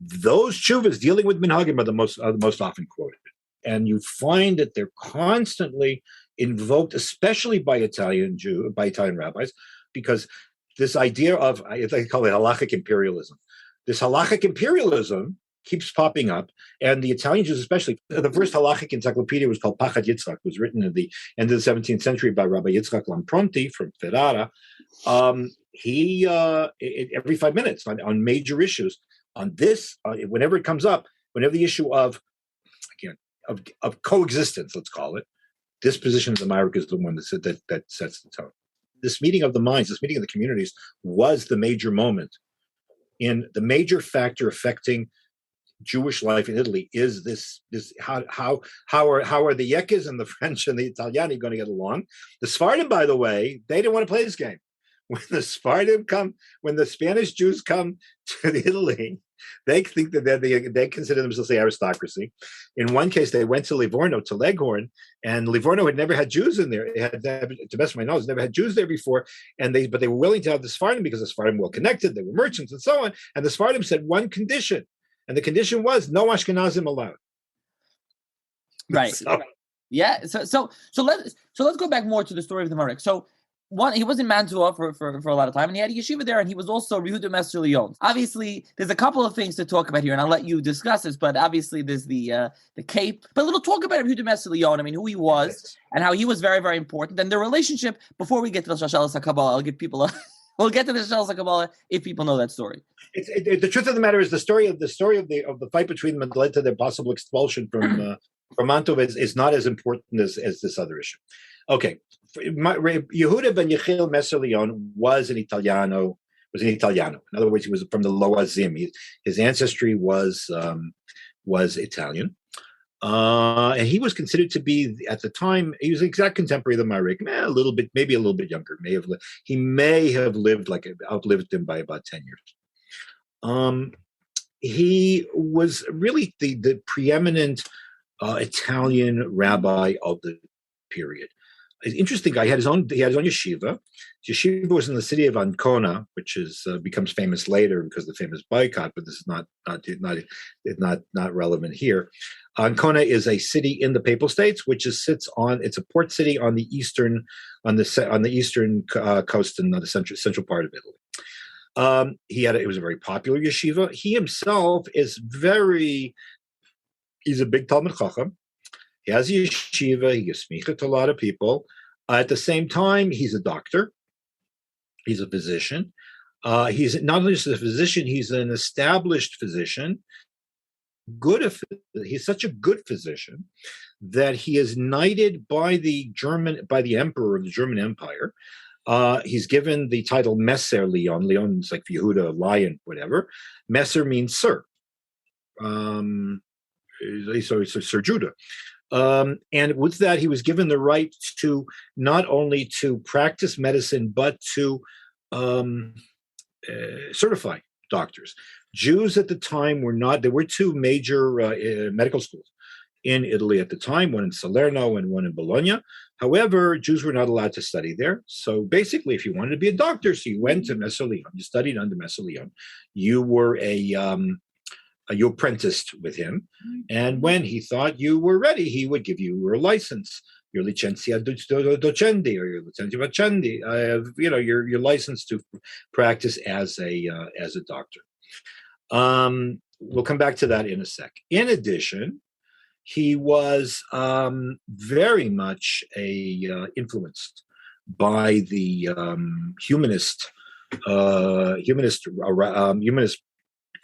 Those tshuvas dealing with minhagim are the most often quoted, and you find that they're constantly invoked, especially by Italian rabbis, because this idea of, they call it halachic imperialism. This halachic imperialism keeps popping up, and the Italian Jews, especially, the first halachic encyclopedia was called Pachad Yitzchak, was written at the end of the 17th century by Rabbi Yitzchak Lampronti from Ferrara. He every 5 minutes on major issues, on this, whenever it comes up, whenever the issue of coexistence, let's call it, this position of the Maharik is the one that sets the tone. This meeting of the minds, this meeting of the communities, was the major moment. In the major factor affecting Jewish life in Italy is this how are the Yekes and the French and the Italiani going to get along? The Sephardim, by the way, they didn't want to play this game. When the Spanish Jews come to Italy, they think that they consider themselves the aristocracy. In one case, they went to Livorno, to Leghorn, and Livorno had never had Jews in there. It had, to the best of my knowledge, never had Jews there before. But they were willing to have the Sephardim because the Sephardim were well connected. They were merchants and so on. And the Sephardim said one condition, and the condition was no Ashkenazim allowed. Right. Yeah. So let's go back more to the story of the Maharik. So, one, he was in Mantua for a lot of time, and he had a yeshiva there, and he was also Rav Yehdua Messer Leon. Obviously, there's a couple of things to talk about here, and I'll let you discuss this, but obviously there's the cape. But we'll talk about Rav Yehdua Messer Leon, who he was, and how he was very, very important, and the relationship, before we get to the Shashalas HaKabbalah, I'll give people we'll get to the Shashalas HaKabbalah if people know that story. The truth of the matter is the story of the fight between them that led to their possible expulsion from Mantua is not as important as this other issue. Okay. Yehuda ben Yechiel Messer Leon was an Italiano. In other words, he was from the Loazim. His ancestry was Italian, and he was considered to be, at the time, he was an exact contemporary of the Maharik. Maybe a little bit younger. He may have outlived him by about 10 years. he was really the preeminent Italian rabbi of the period. An interesting guy. He had his own yeshiva. His yeshiva was in the city of Ancona, which is becomes famous later because of the famous boycott. But this is not relevant here. Ancona is a city in the Papal States, which sits on. It's a port city on the eastern coast and the central part of Italy. It was a very popular yeshiva. He himself is he's a big Talmud Chacham. He has a yeshiva. He gives smicha to a lot of people. At the same time, he's a doctor. He's a physician. He's not only just a physician, he's an established physician. He's such a good physician that he is knighted by the emperor of the German Empire. He's given the title Messer Leon. Leon is like Yehuda, lion, whatever. Messer means sir. So Sir Judah. And with that, he was given the right to not only to practice medicine, but to certify doctors. Jews at the time there were two major medical schools in Italy at the time, one in Salerno and one in Bologna. However, Jews were not allowed to study there. So basically, if you wanted to be a doctor, so you went to Messer Leon, you studied under Messer Leon, you were you apprenticed with him, and when he thought you were ready, he would give you your license, your licencia docendi or your licencia facendi, your license to practice as a doctor. We'll come back to that in a sec. In addition, he was very much influenced by the humanist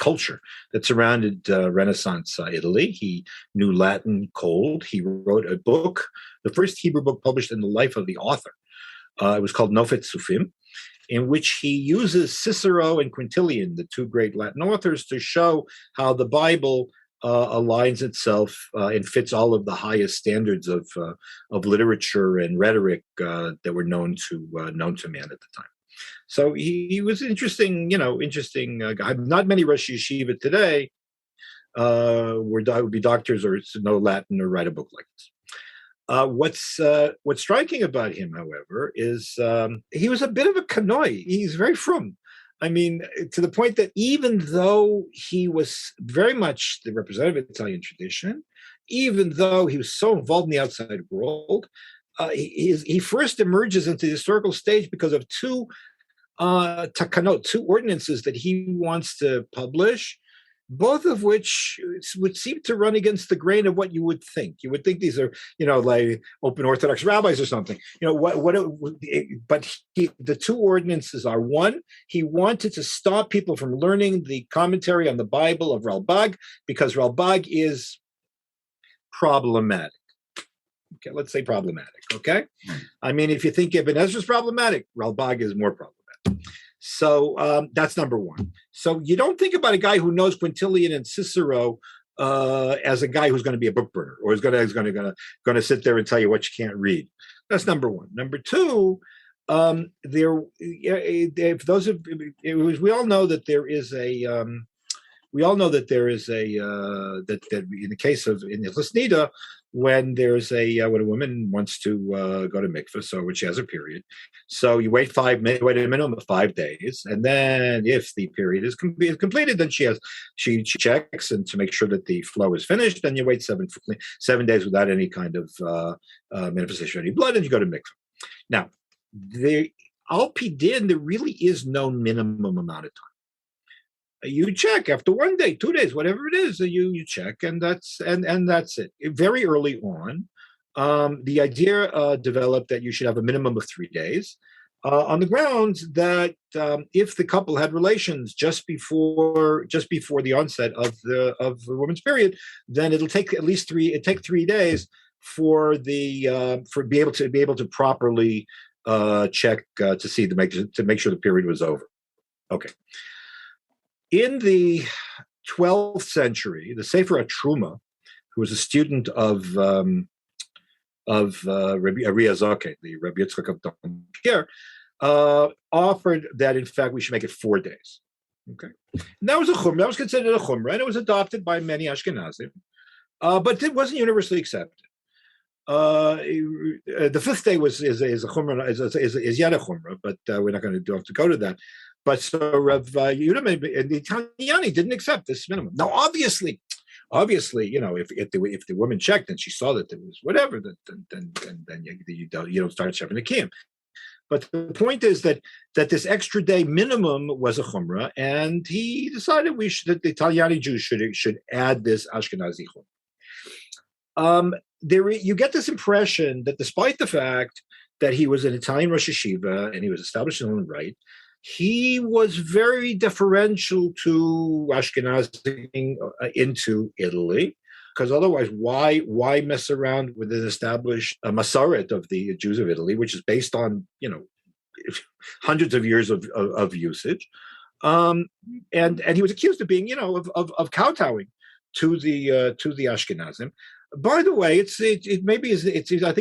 culture that surrounded Renaissance Italy. He knew Latin cold. He wrote a book, the first Hebrew book published in the life of the author. It was called Nofet Sufim, in which he uses Cicero and Quintilian, the two great Latin authors, to show how the Bible aligns itself and fits all of the highest standards of literature and rhetoric that were known to man at the time. So he was interesting guy. Not many Rosh Yeshiva today would be doctors or know Latin or write a book like this. What's striking about him, however, is he was a bit of a kanoi. He's very frum. I mean, to the point that even though he was very much the representative of Italian tradition, even though he was so involved in the outside world, he first emerges into the historical stage because of two takanot, two ordinances that he wants to publish, both of which would seem to run against the grain of what you would think. You would think these are, like open Orthodox rabbis or something. But the two ordinances are: one, he wanted to stop people from learning the commentary on the Bible of Ralbag because Ralbag is problematic. Okay, let's say problematic. Okay, I mean, if you think Ibn Ezra is problematic, Ralbag is more problematic. So that's number one. So you don't think about a guy who knows Quintilian and Cicero as a guy who's going to be a book burner or is going to sit there and tell you what you can't read. That's number one. Number two, we all know that there is a. We all know that there is a that in the case of in Lasnida, when there's when a woman wants to go to mikveh, so when she has a period, so you wait a minimum of 5 days, and then if the period is completed, then she checks and to make sure that the flow is finished. Then you wait 7 days without any kind of manifestation of any blood, and you go to mikveh. Now, the al pi din, there really is no minimum amount of time. You check after 1 day, 2 days, whatever it is, you check, and that's it. Very early on, the idea developed that you should have a minimum of 3 days, on the grounds that if the couple had relations just before the onset of the woman's period, then it'll take at least 3 days for be able to properly check to make sure the period was over. Okay. In the 12th century, the Sefer HaTruma, who was a student of Rabbi Arizake, the Rabbi Yitzchak of Dampierre, offered that in fact we should make it 4 days. Okay, and that was a chumrah. That was considered a chumrah, and it was adopted by many Ashkenazim, but it wasn't universally accepted. The fifth day is a chumrah, is yet a chumrah, but we're not going to have to go to that. But so Rav Yehuda and the Italiani didn't accept this minimum. Now, obviously, if the woman checked and she saw that there was whatever, then you don't start shaving the kiyum. But the point is that this extra day minimum was a chumrah, and he decided that the Italiani Jews should add this Ashkenazi chumrah. You get this impression that despite the fact that he was an Italian Rosh Hashiva and he was established in his own right, he was very deferential to Ashkenazi into Italy, because otherwise, why mess around with an established Masaret of the Jews of Italy, which is based on hundreds of years of usage, and he was accused of being of kowtowing to the Ashkenazim. By the way, I think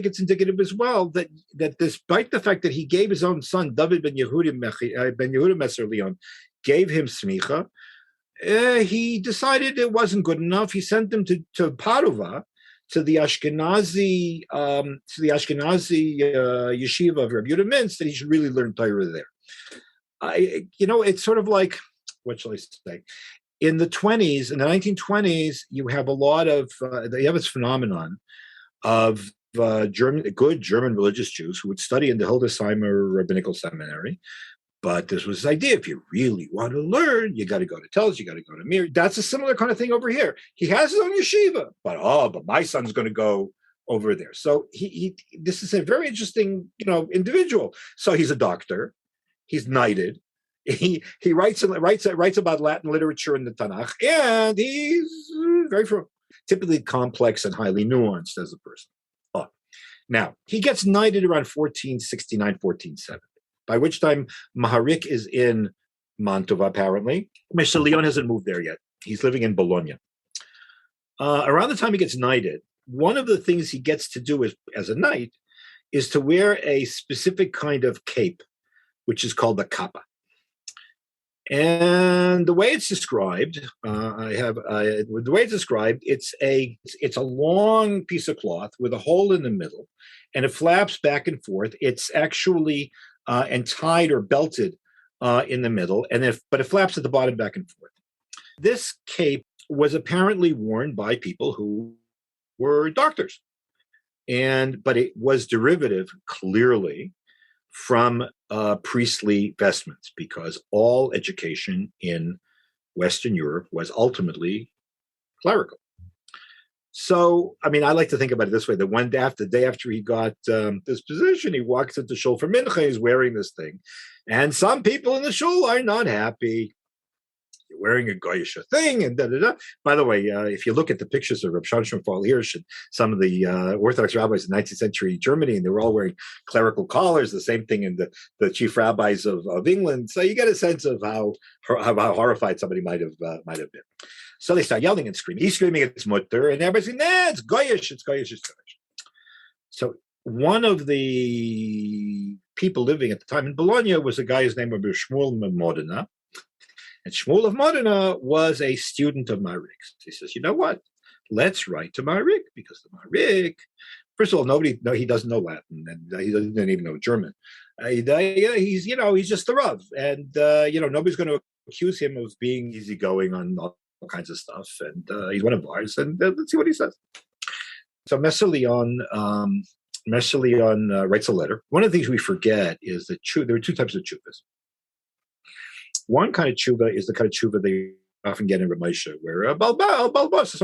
it's indicative as well that despite the fact that he gave his own son David ben Yehdua Messer Leon, gave him smicha, he decided it wasn't good enough. He sent him to Padova, to the Ashkenazi yeshiva of Rav Yehdua Messer, that he should really learn Torah there. It's sort of like, what shall I say? In the 1920s, you have a lot of this phenomenon of good German religious Jews who would study in the Hildesheimer Rabbinical Seminary. But this was this idea: if you really want to learn, you got to go to Telz, you got to go to Mir. That's a similar kind of thing over here. He has his own yeshiva, but my son's going to go over there. So this is a very interesting, individual. So he's a doctor, he's knighted. He writes about Latin literature in the Tanakh, and he's very typically complex and highly nuanced as a person. Now, he gets knighted around 1469, 1470, by which time Maharik is in Mantova, apparently. Messer Leon hasn't moved there yet. He's living in Bologna. Around the time he gets knighted, one of the things he gets to do as a knight is to wear a specific kind of cape, which is called the kappa. And the way it's described, it's a long piece of cloth with a hole in the middle, and it flaps back and forth. It's actually and tied or belted in the middle, but it flaps at the bottom back and forth. This cape was apparently worn by people who were doctors, but it was derivative, clearly, from priestly vestments, because all education in Western Europe was ultimately clerical. So, I like to think about it this way: that the day after he got this position, he walks into shul for mincha, he's wearing this thing, and some people in the shul are not happy. You're wearing a goyish thing, and da-da-da. By the way, if you look at the pictures of Reb Shimshon Fall Hirsch and some of the Orthodox rabbis in 19th century Germany, and they were all wearing clerical collars, the same thing in the chief rabbis of England. So you get a sense of how horrified somebody might have been. So they start yelling and screaming. He's screaming, it's mutter, and everybody's saying, nah, it's goyish, it's goyish, it's goyish. So one of the people living at the time in Bologna was a guy whose name was Shmuel of Modena. And Shmuel of Modena was a student of Maharik's. He says, you know what? Let's write to Maharik, because the Maharik, first of all, he doesn't know Latin, and he doesn't even know German. He's just the Rav, and nobody's going to accuse him of being easygoing on all kinds of stuff, and he's one of ours, and let's see what he says. So Messer Leon writes a letter. One of the things we forget is that there are two types of tshuvas. One kind of tshuva is the kind of tshuva they often get in Rav Moshe, where Balbas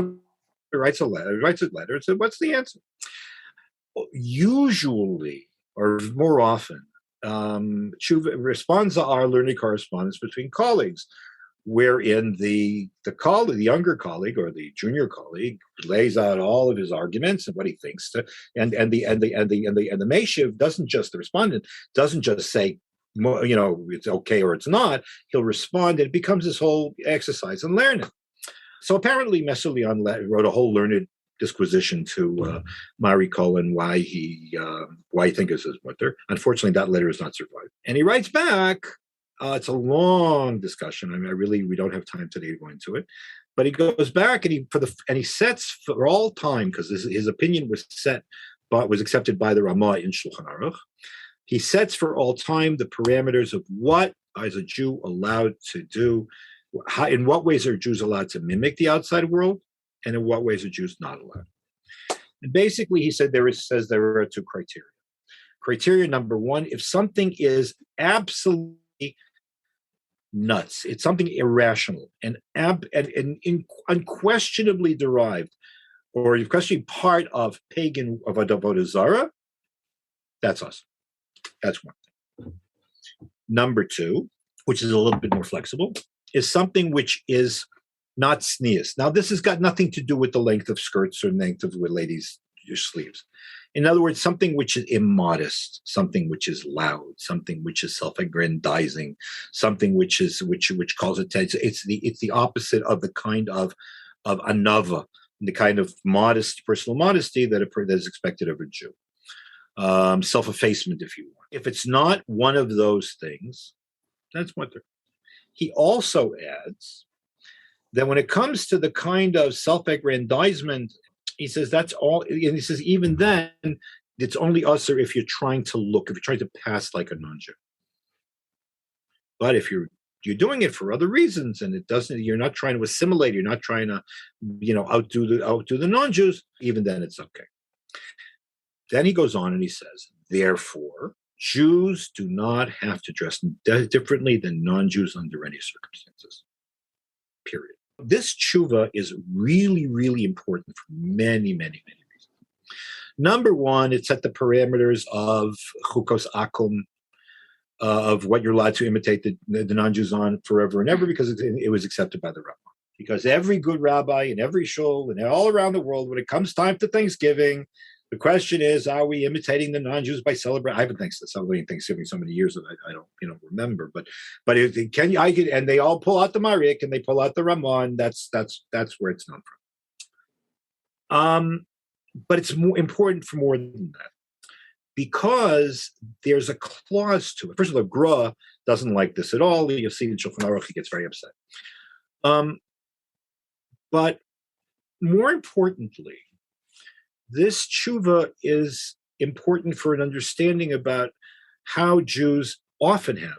writes a letter and says, what's the answer? Usually, or more often, tshuva responsa are learning correspondence between colleagues, wherein the younger colleague or the junior colleague lays out all of his arguments and what he thinks, and the meshiv the respondent doesn't just say, it's okay or it's not. He'll respond, and it becomes this whole exercise in learning. So apparently Messer Leon wrote a whole learned disquisition to Maharik Cohen why he thinks it's his mutter. Unfortunately, that letter has not survived. And he writes back It's a long discussion. I mean, we don't have time today to go into it. But he goes back and he sets for all time, because his opinion was set, but was accepted by the Ramah in Shulchan Aruch. He sets for all time the parameters of what is a Jew allowed to do, in what ways are Jews allowed to mimic the outside world, and in what ways are Jews not allowed. And basically, he said there are two criteria. Criteria number one: if something is absolutely nuts, it's something irrational and unquestionably derived, or unquestionably part of a Avodah Zarah, that's us. That's one thing. Number two, which is a little bit more flexible, is something which is not sneeze. Now, this has got nothing to do with the length of skirts or length of ladies' sleeves. In other words, something which is immodest, something which is loud, something which is self-aggrandizing, something which calls attention. It's the opposite of the kind of anava, the kind of personal modesty that is expected of a Jew. Self-effacement, if you want. If it's not one of those things, that's what they're. He also adds that when it comes to the kind of self-aggrandizement, he says that's all, and he says even then, it's only usher if you're trying to pass like a non-Jew. But if you're doing it for other reasons, and you're not trying to assimilate, you're not trying to, outdo the non-Jews, even then it's okay. Then he goes on and he says, therefore, Jews do not have to dress differently than non-Jews under any circumstances. Period. This tshuva is really, really important for many, many, many reasons. Number one, it set the parameters of chukos akum, of what you're allowed to imitate the non-Jews on forever and ever, because it was accepted by the rabbi. Because every good rabbi in every shul and all around the world, when it comes time to Thanksgiving, the question is, are we imitating the non-Jews by celebrating? I haven't celebrating Thanksgiving so many years that I don't remember. But and they all pull out the Maharik and they pull out the Ramon. That's where it's known from. But it's more important for more than that, because there's a clause to it. First of all, Gra doesn't like this at all. You'll see in Shulchan Aruch, he gets very upset. But more importantly, this tshuva is important for an understanding about how Jews often have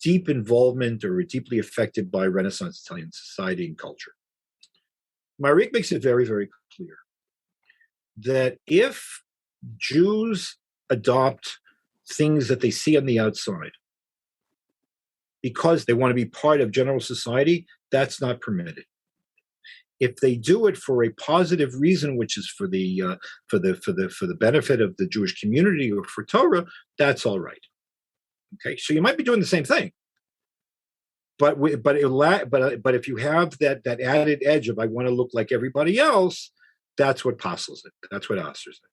deep involvement or are deeply affected by Renaissance Italian society and culture. Maharik makes it very, very clear that if Jews adopt things that they see on the outside because they want to be part of general society, that's not permitted. If they do it for a positive reason, which is for the benefit of the Jewish community or for Torah, that's all right. Okay, so you might be doing the same thing, but if you have that added edge of I want to look like everybody else, that's what passes it. That's what answers it.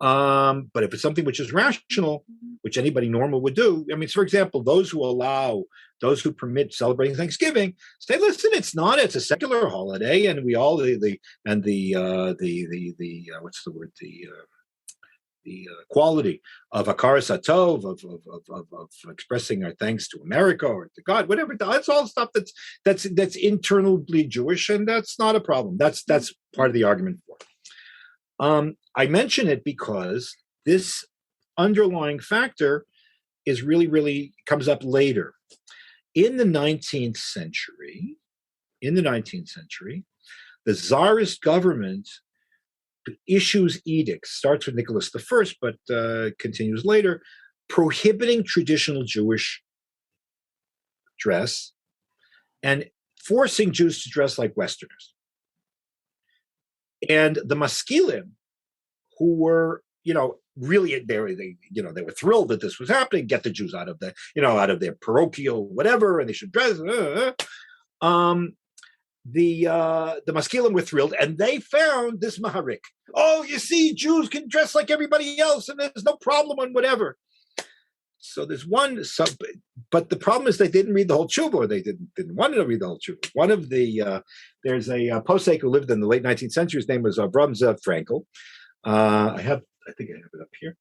But if it's something which is rational, which anybody normal would do, I mean, for example, those who permit celebrating Thanksgiving say, listen, it's a secular holiday, and we all the quality of Hakaras Hatov, of expressing our thanks to America or to God, whatever. That's all stuff that's internally Jewish, and that's not a problem. That's part of the argument for it. I mention it because this underlying factor is really, really comes up later. In the 19th century, the Tsarist government issues edicts, starts with Nicholas I, but continues later, prohibiting traditional Jewish dress and forcing Jews to dress like Westerners. And the maskilim, who were, really they were thrilled that this was happening, get the Jews out of their parochial whatever, and they should dress. The maskilim were thrilled, and they found this Maharik. Oh, you see, Jews can dress like everybody else, and there's no problem on whatever. So there's but the problem is they didn't read the whole tshuva, or they didn't want to read the whole tshuva. One of there's a posek who lived in the late 19th century. His name was Avraham Zev Frankel. I think I have it up here.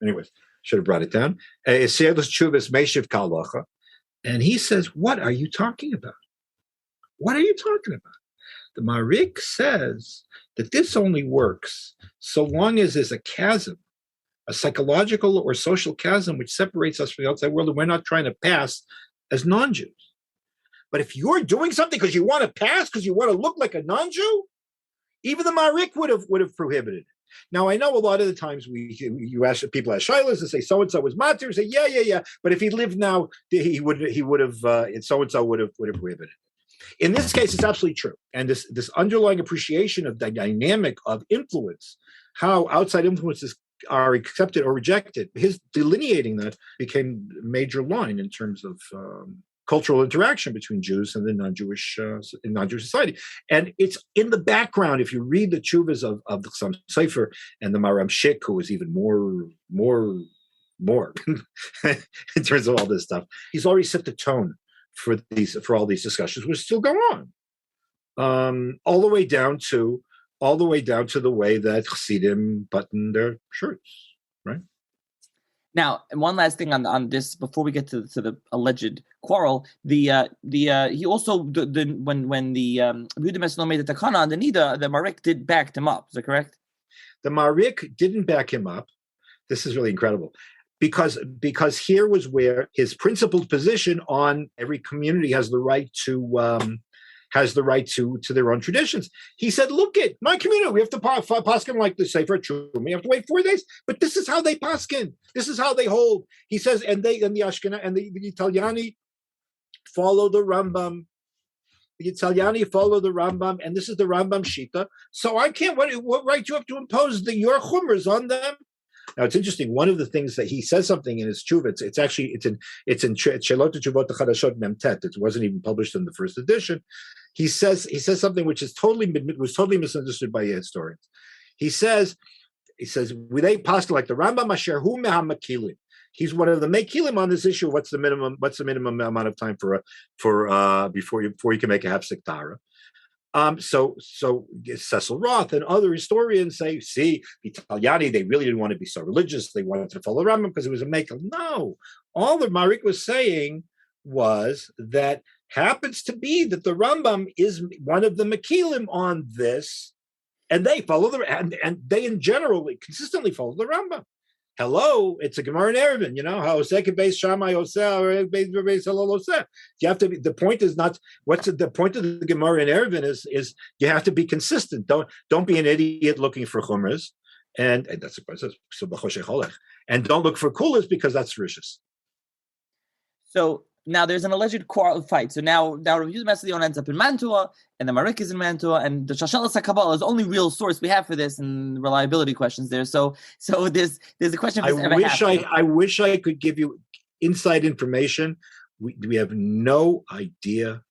Anyways, should have brought it down. And he says, what are you talking about? What are you talking about? The Maharik says that this only works so long as there's a chasm, a psychological or social chasm which separates us from the outside world, and we're not trying to pass as non-Jews. But if you're doing something because you want to pass, because you want to look like a non-Jew, even the Maharik would have prohibited it. Now, I know a lot of the times you ask people ask shilas and say so and so was matir, say yeah. But if he lived now, he would have so and so would have prohibited it. In this case, it's absolutely true, and this underlying appreciation of the dynamic of influence, how outside influences are accepted or rejected. His delineating that became a major line in terms of cultural interaction between Jews and the non-Jewish society. And it's in the background. If you read the tshuvas of the Chassam Sofer and the Maram Shik, who is even more in terms of all this stuff, he's already set the tone for all these discussions, which still go on, all the way down to the way that Chassidim button their shirts, right? Now, and one last thing on this before we get to the alleged quarrel, he also when the Rav Yehdua Messer Leon made the takana on the nida, the Maharik did back him up. Is that correct? The Maharik didn't back him up. This is really incredible. Because here was where his principled position on every community has the right to their own traditions. He said, "Look, at my community, we have to paskin like the Sefer Tshuva. We have to wait 4 days, but this is how they paskin. This is how they hold." He says, and the Ashkenaz and the Italiani follow the Rambam. The Italiani follow the Rambam, and this is the Rambam Shita. So I can't. What right do you have to impose your chumras on them? Now it's interesting. One of the things that he says something in his tshuva, it's in Shelot Tshuvot Chadashot Memtet. It wasn't even published in the first edition. He says something which was totally misunderstood by historians. He says with a pastor like the Rambam Asher Hu Mehamakilim. He's one of the mekilim on this issue. What's the minimum amount of time for before you can make a hafsek tara? So Cecil Roth and other historians say, see, the Italiani, they really didn't want to be so religious. They wanted to follow Rambam because it was a mekel. No, all the Maharik was saying was that happens to be that the Rambam is one of the mekilim on this, and they follow and they in general consistently follow the Rambam. Hello, it's a Gemara in Eruvin. You know how second base Shammai Oseh or base Halal Oseh. You have to be. The point is not what's the point of the Gemara in Eruvin is you have to be consistent. Don't be an idiot looking for chumras, and that's what it says. And don't look for kulas because that's rishus. So now there's an alleged quarrel fight. So now Rav Yehdua Messer Leon ends up in Mantua, and the Maharik is in Mantua, and the Shashalas HaKabbalah is the only real source we have for this, and reliability questions there. So there's a question. I wish I could give you inside information. We have no idea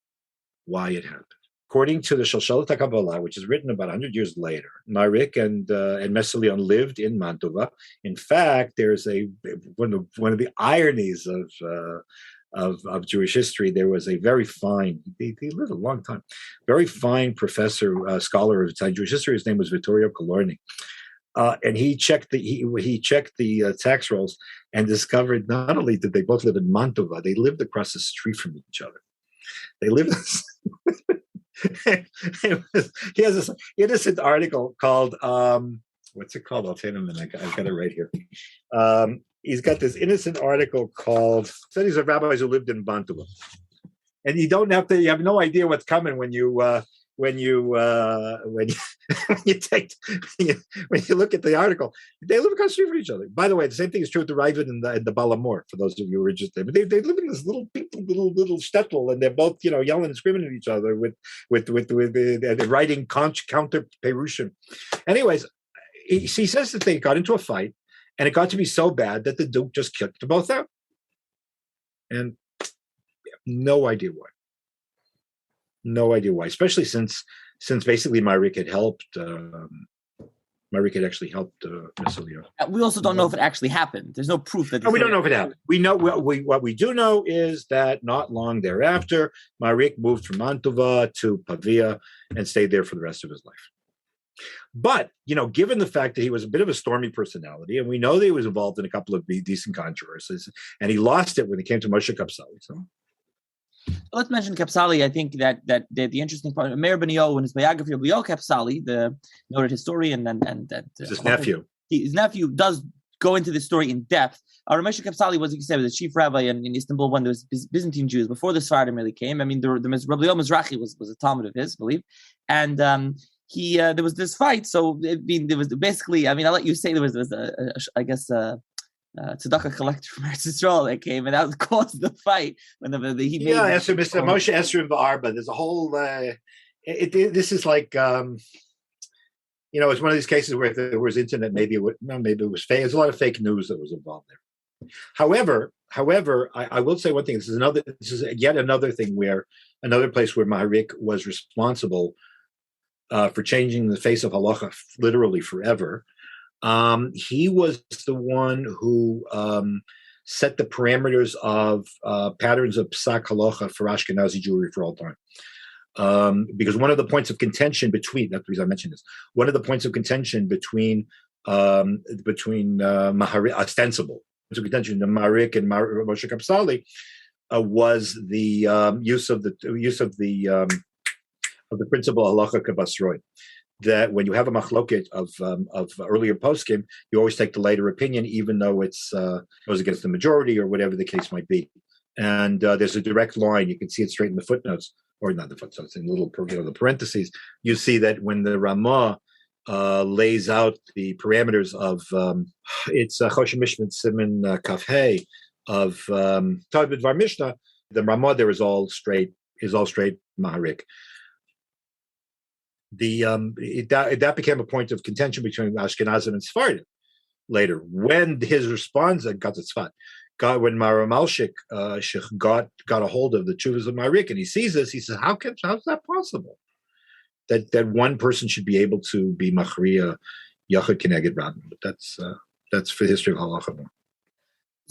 why it happened. According to the Shashalas HaKabbalah, which is written about 100 years later, Maharik and Messer Leon lived in Mantova. In fact, there's one of the ironies of Jewish history. There was a very fine, he lived a long time, very fine professor, scholar of Italian Jewish history. His name was Vittorio Colorni. And he checked the tax rolls and discovered not only did they both live in Mantova, they lived across the street from each other. They lived he has this innocent article called, what's it called? I'll tell you in a minute. I've got it right here. He's got this innocent article called Studies of Rabbis Who Lived in Mantova. And you have no idea what's coming when you look at the article. They live across the street from each other. By the way, the same thing is true with the Ravid and the Balamor, for those of you who are interested. But they live in this little shtetl, and they're both yelling and screaming at each other with writing counter perushim. Anyways, he says that they got into a fight, and it got to be so bad that the Duke just kicked them both out. And no idea why. No idea why, especially since basically Maharik had helped. Maharik had actually helped Messer Leon. We also don't know if it actually happened. There's no proof that. We don't know if it happened. We know what we do know is that not long thereafter, Maharik moved from Mantova to Pavia and stayed there for the rest of his life. But, given the fact that he was a bit of a stormy personality, and we know that he was involved in a couple of decent controversies, and he lost it when he came to Moshe Capsali. So. Let's mention Capsali. I think that the interesting part, Meir Ben Yo, in his biography of Leo Capsali, the noted historian, and his nephew. His nephew does go into this story in depth. Rav Moshe Capsali was, like you said, the chief rabbi in Istanbul when there was Byzantine Jews, before the Sephardim really came. I mean, the Rav Leon Mizrahi was a Talmud of his, I believe. And there was this fight. So, there was basically, I'll let you say there was a tzedakah collector from Eretz Yisrael that came, and that was caused the fight. When he made Mr. Moshe Esrim Ba'arba. There's a whole, this is like, it's one of these cases where if there was internet, maybe it was fake. There's a lot of fake news that was involved there. However, I will say one thing. This is yet another thing another place where Maharik was responsible for changing the face of halacha literally forever. He was the one who set the parameters of patterns of psak halacha for Ashkenazi Jewry for all time. Because one of the points of contention that's the reason I mentioned this. One of the points of contention between Maharik, ostensible points of contention to Maharik and Moshe Capsali was the use of the principle halacha kabasroi. That when you have a machloket of earlier poskim, you always take the later opinion, even though it goes against the majority or whatever the case might be. And there's a direct line. You can see it straight in the footnotes, or not the footnotes, in the little the parentheses. You see that when the Ramah lays out the parameters of it's Choshen Mishpat Siman Kafhei of Talmud Var Mishnah, the Ramah there is all straight Maharik. That became a point of contention between Ashkenazim and Sephardim later. When his response got to Tzfat, when Maramalshik got a hold of the tshuvas of Maharik, and he sees this, he says, "How's that possible? That one person should be able to be machriya yachad keneged rabim?" But that's for the history of halacha.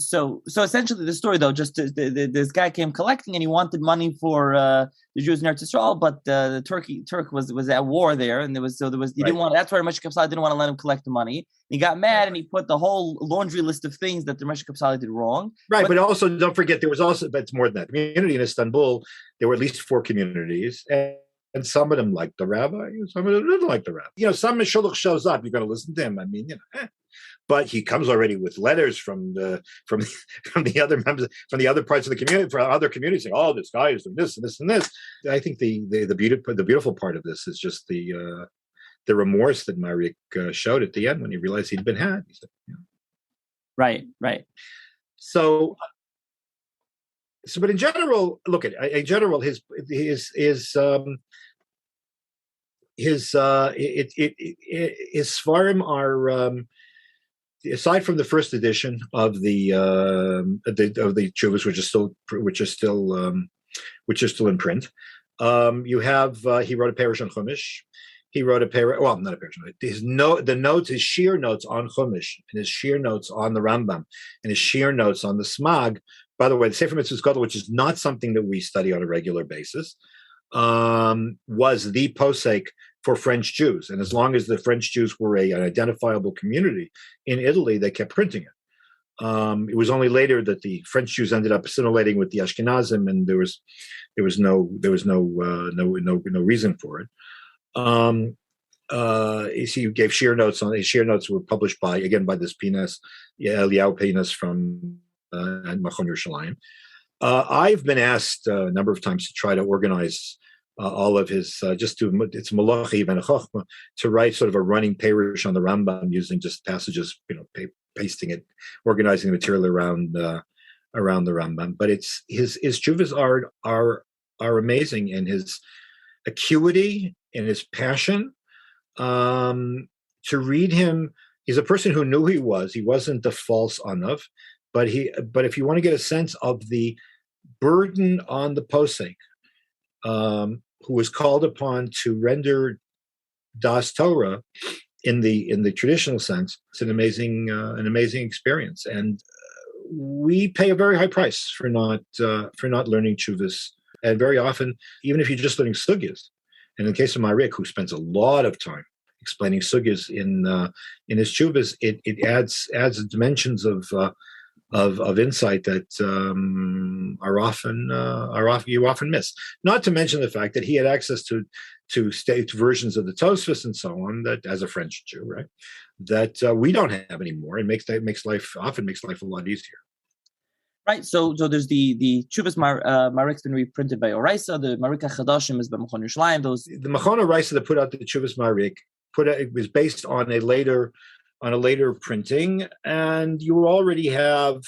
So essentially, the story though, just this guy came collecting, and he wanted money for the Jews in Eretz Yisrael, but the Turk was at war there, and he didn't want. That's why Moshe Capsali didn't want to let him collect the money. He got mad, and he put the whole laundry list of things that the Moshe Capsali did wrong. Right, but also don't forget there was also, but it's more than that. The community in Istanbul, there were at least 4 communities, and some of them liked the rabbi, and some of them didn't like the rabbi. Some shulach shows up, you're going to listen to him. But he comes already with letters from the other members from the other parts of the community, from other communities, saying, "Oh, this guy is doing this and this and this." I think the beautiful part of this is just the remorse that Maharik showed at the end when he realized he'd been had. He said, Right. So, but in general, his svarim are. Aside from the first edition of the tshuvas, which are still in print, you have he wrote a parish on Chumash. He wrote not a parish. His sheer notes on Chumash, and his sheer notes on the Rambam, and his sheer notes on the Smag. By the way, the Sefer Mitzvos Gadol, which is not something that we study on a regular basis, was the posek for French Jews. And as long as the French Jews were an identifiable community in Italy, they kept printing it. It was only later that the French Jews ended up assimilating with the Ashkenazim, and there was no reason for it. He gave sheer notes on his sheer notes were published by this Pinas, Eliyahu Pinas from Machon Yerushalayim. I've been asked a number of times to try to organize all of his, it's malachi and chochma, to write sort of a running parish on the Rambam using just passages, pasting it, organizing the material around the Rambam. But it's his tshuvas are amazing, and his acuity and his passion. To read him, he's a person who knew he wasn't the false anav, but if you want to get a sense of the burden on the posek, who was called upon to render Das Torah in the traditional sense, it's an amazing experience, and we pay a very high price for not learning tshuvas, and very often, even if you're just learning sugyas, and in the case of Maharik, who spends a lot of time explaining sugyas in his tshuvas, it adds dimensions of insight that you often miss. Not to mention the fact that he had access to state versions of the Tosfos and so on, that as a French Jew, right, that we don't have anymore, and makes life a lot easier. Right. So there's the Tshuvas Maharik's been reprinted by Oraisa. The Maharik Chadashim is by Machon Yerushalayim. The Machon Oraisa that put out the Tshuvas Maharik it was based on a later printing, and you already have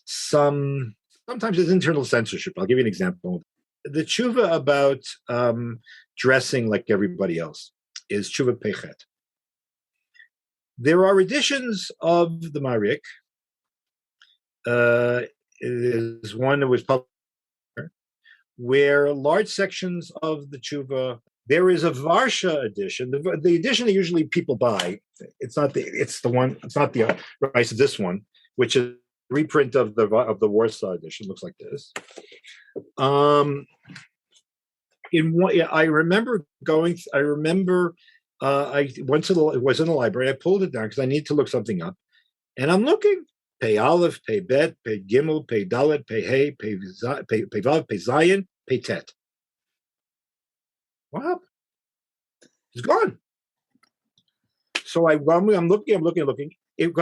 sometimes there's internal censorship. I'll give you an example. The tshuva about dressing like everybody else is tshuva pechet. There are editions of the Maharik. There's one that was published where large sections of the tshuva. There is a Varsha edition. The edition that usually people buy. It's not the rice of this one, which is a reprint of the Warsaw edition. Looks like this. I was in the library. I pulled it down because I need to look something up, and I'm looking. Pei Aleph, Pei Bet, Pei Gimel, Pei Dalet, Pei Hey, Pei Vav, Pei Zayin, Pei Tet. What happened? It's gone. So I'm looking. It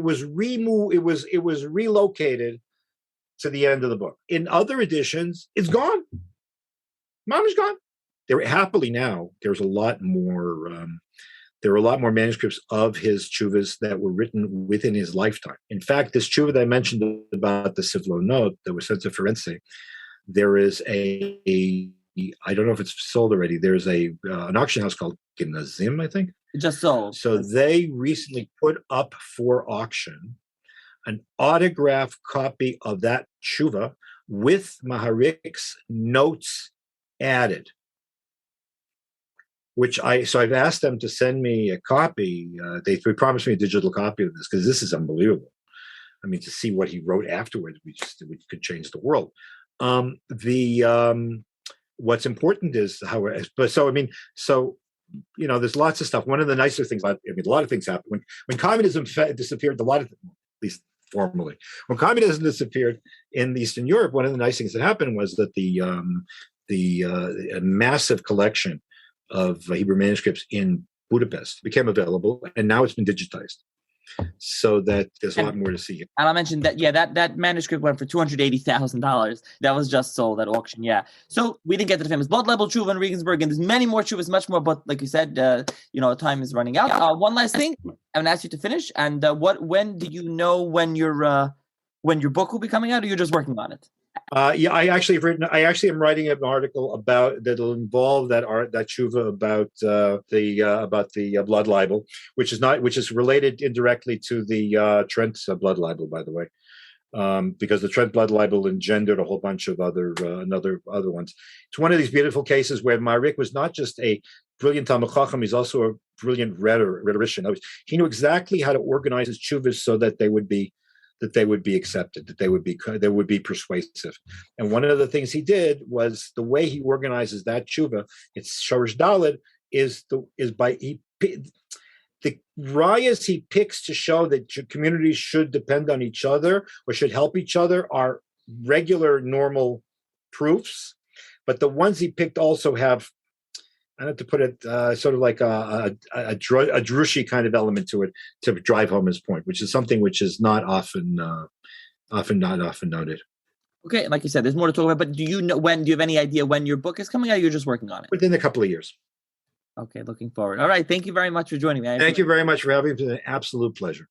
was removed. It was relocated to the end of the book. In other editions, it's gone. Mom is gone. Happily now, there's a lot more. There were a lot more manuscripts of his tshuvas that were written within his lifetime. In fact, this tshuva that I mentioned about the Sivlonot that was sent to Firenze, there is I don't know if it's sold already. There's an auction house called Gnazim, I think. It just sold. So they recently put up for auction an autographed copy of that tshuva with Maharik's notes added. So I've asked them to send me a copy. They promised me a digital copy of this because this is unbelievable. I mean, to see what he wrote afterwards, we could change the world. What's important is there's lots of stuff. One of the nicer things, a lot of things happened when communism disappeared. At least formally, when communism disappeared in Eastern Europe, one of the nice things that happened was that a massive collection of Hebrew manuscripts in Budapest became available, and now it's been digitized, so that there's a lot more to see. And I mentioned that, that manuscript went for $280,000. That was just sold at auction. Yeah. So we didn't get to the famous blood libel tshuva in Regensburg, and there's many more tshuvas, much more. But like you said, time is running out. One last thing, I'm going to ask you to finish. And when do you know when your book will be coming out, or you're just working on it? I actually am writing an article that'll involve that tshuva about the blood libel, which is related indirectly to the Trent blood libel, by the way, because the Trent blood libel engendered a whole bunch of other ones. It's one of these beautiful cases where Maharik was not just a brilliant Talmid Chacham, he's also a brilliant rhetorician. He knew exactly how to organize his tshuvas so that they would be accepted, that they would be persuasive. And one of the things he did was the way he organizes that tshuva. It's Shorish Daled the rayas he picks to show that communities should depend on each other or should help each other are regular, normal proofs, but the ones he picked also have, I have to put it sort of like a drushi kind of element to it to drive home his point, which is something which is not often noted. Okay, like you said, there's more to talk about. But do you have any idea when your book is coming out? Or you're just working on it within a couple of years. Okay, looking forward. All right, thank you very much for joining me. Thank you very much for having me. It's been an absolute pleasure.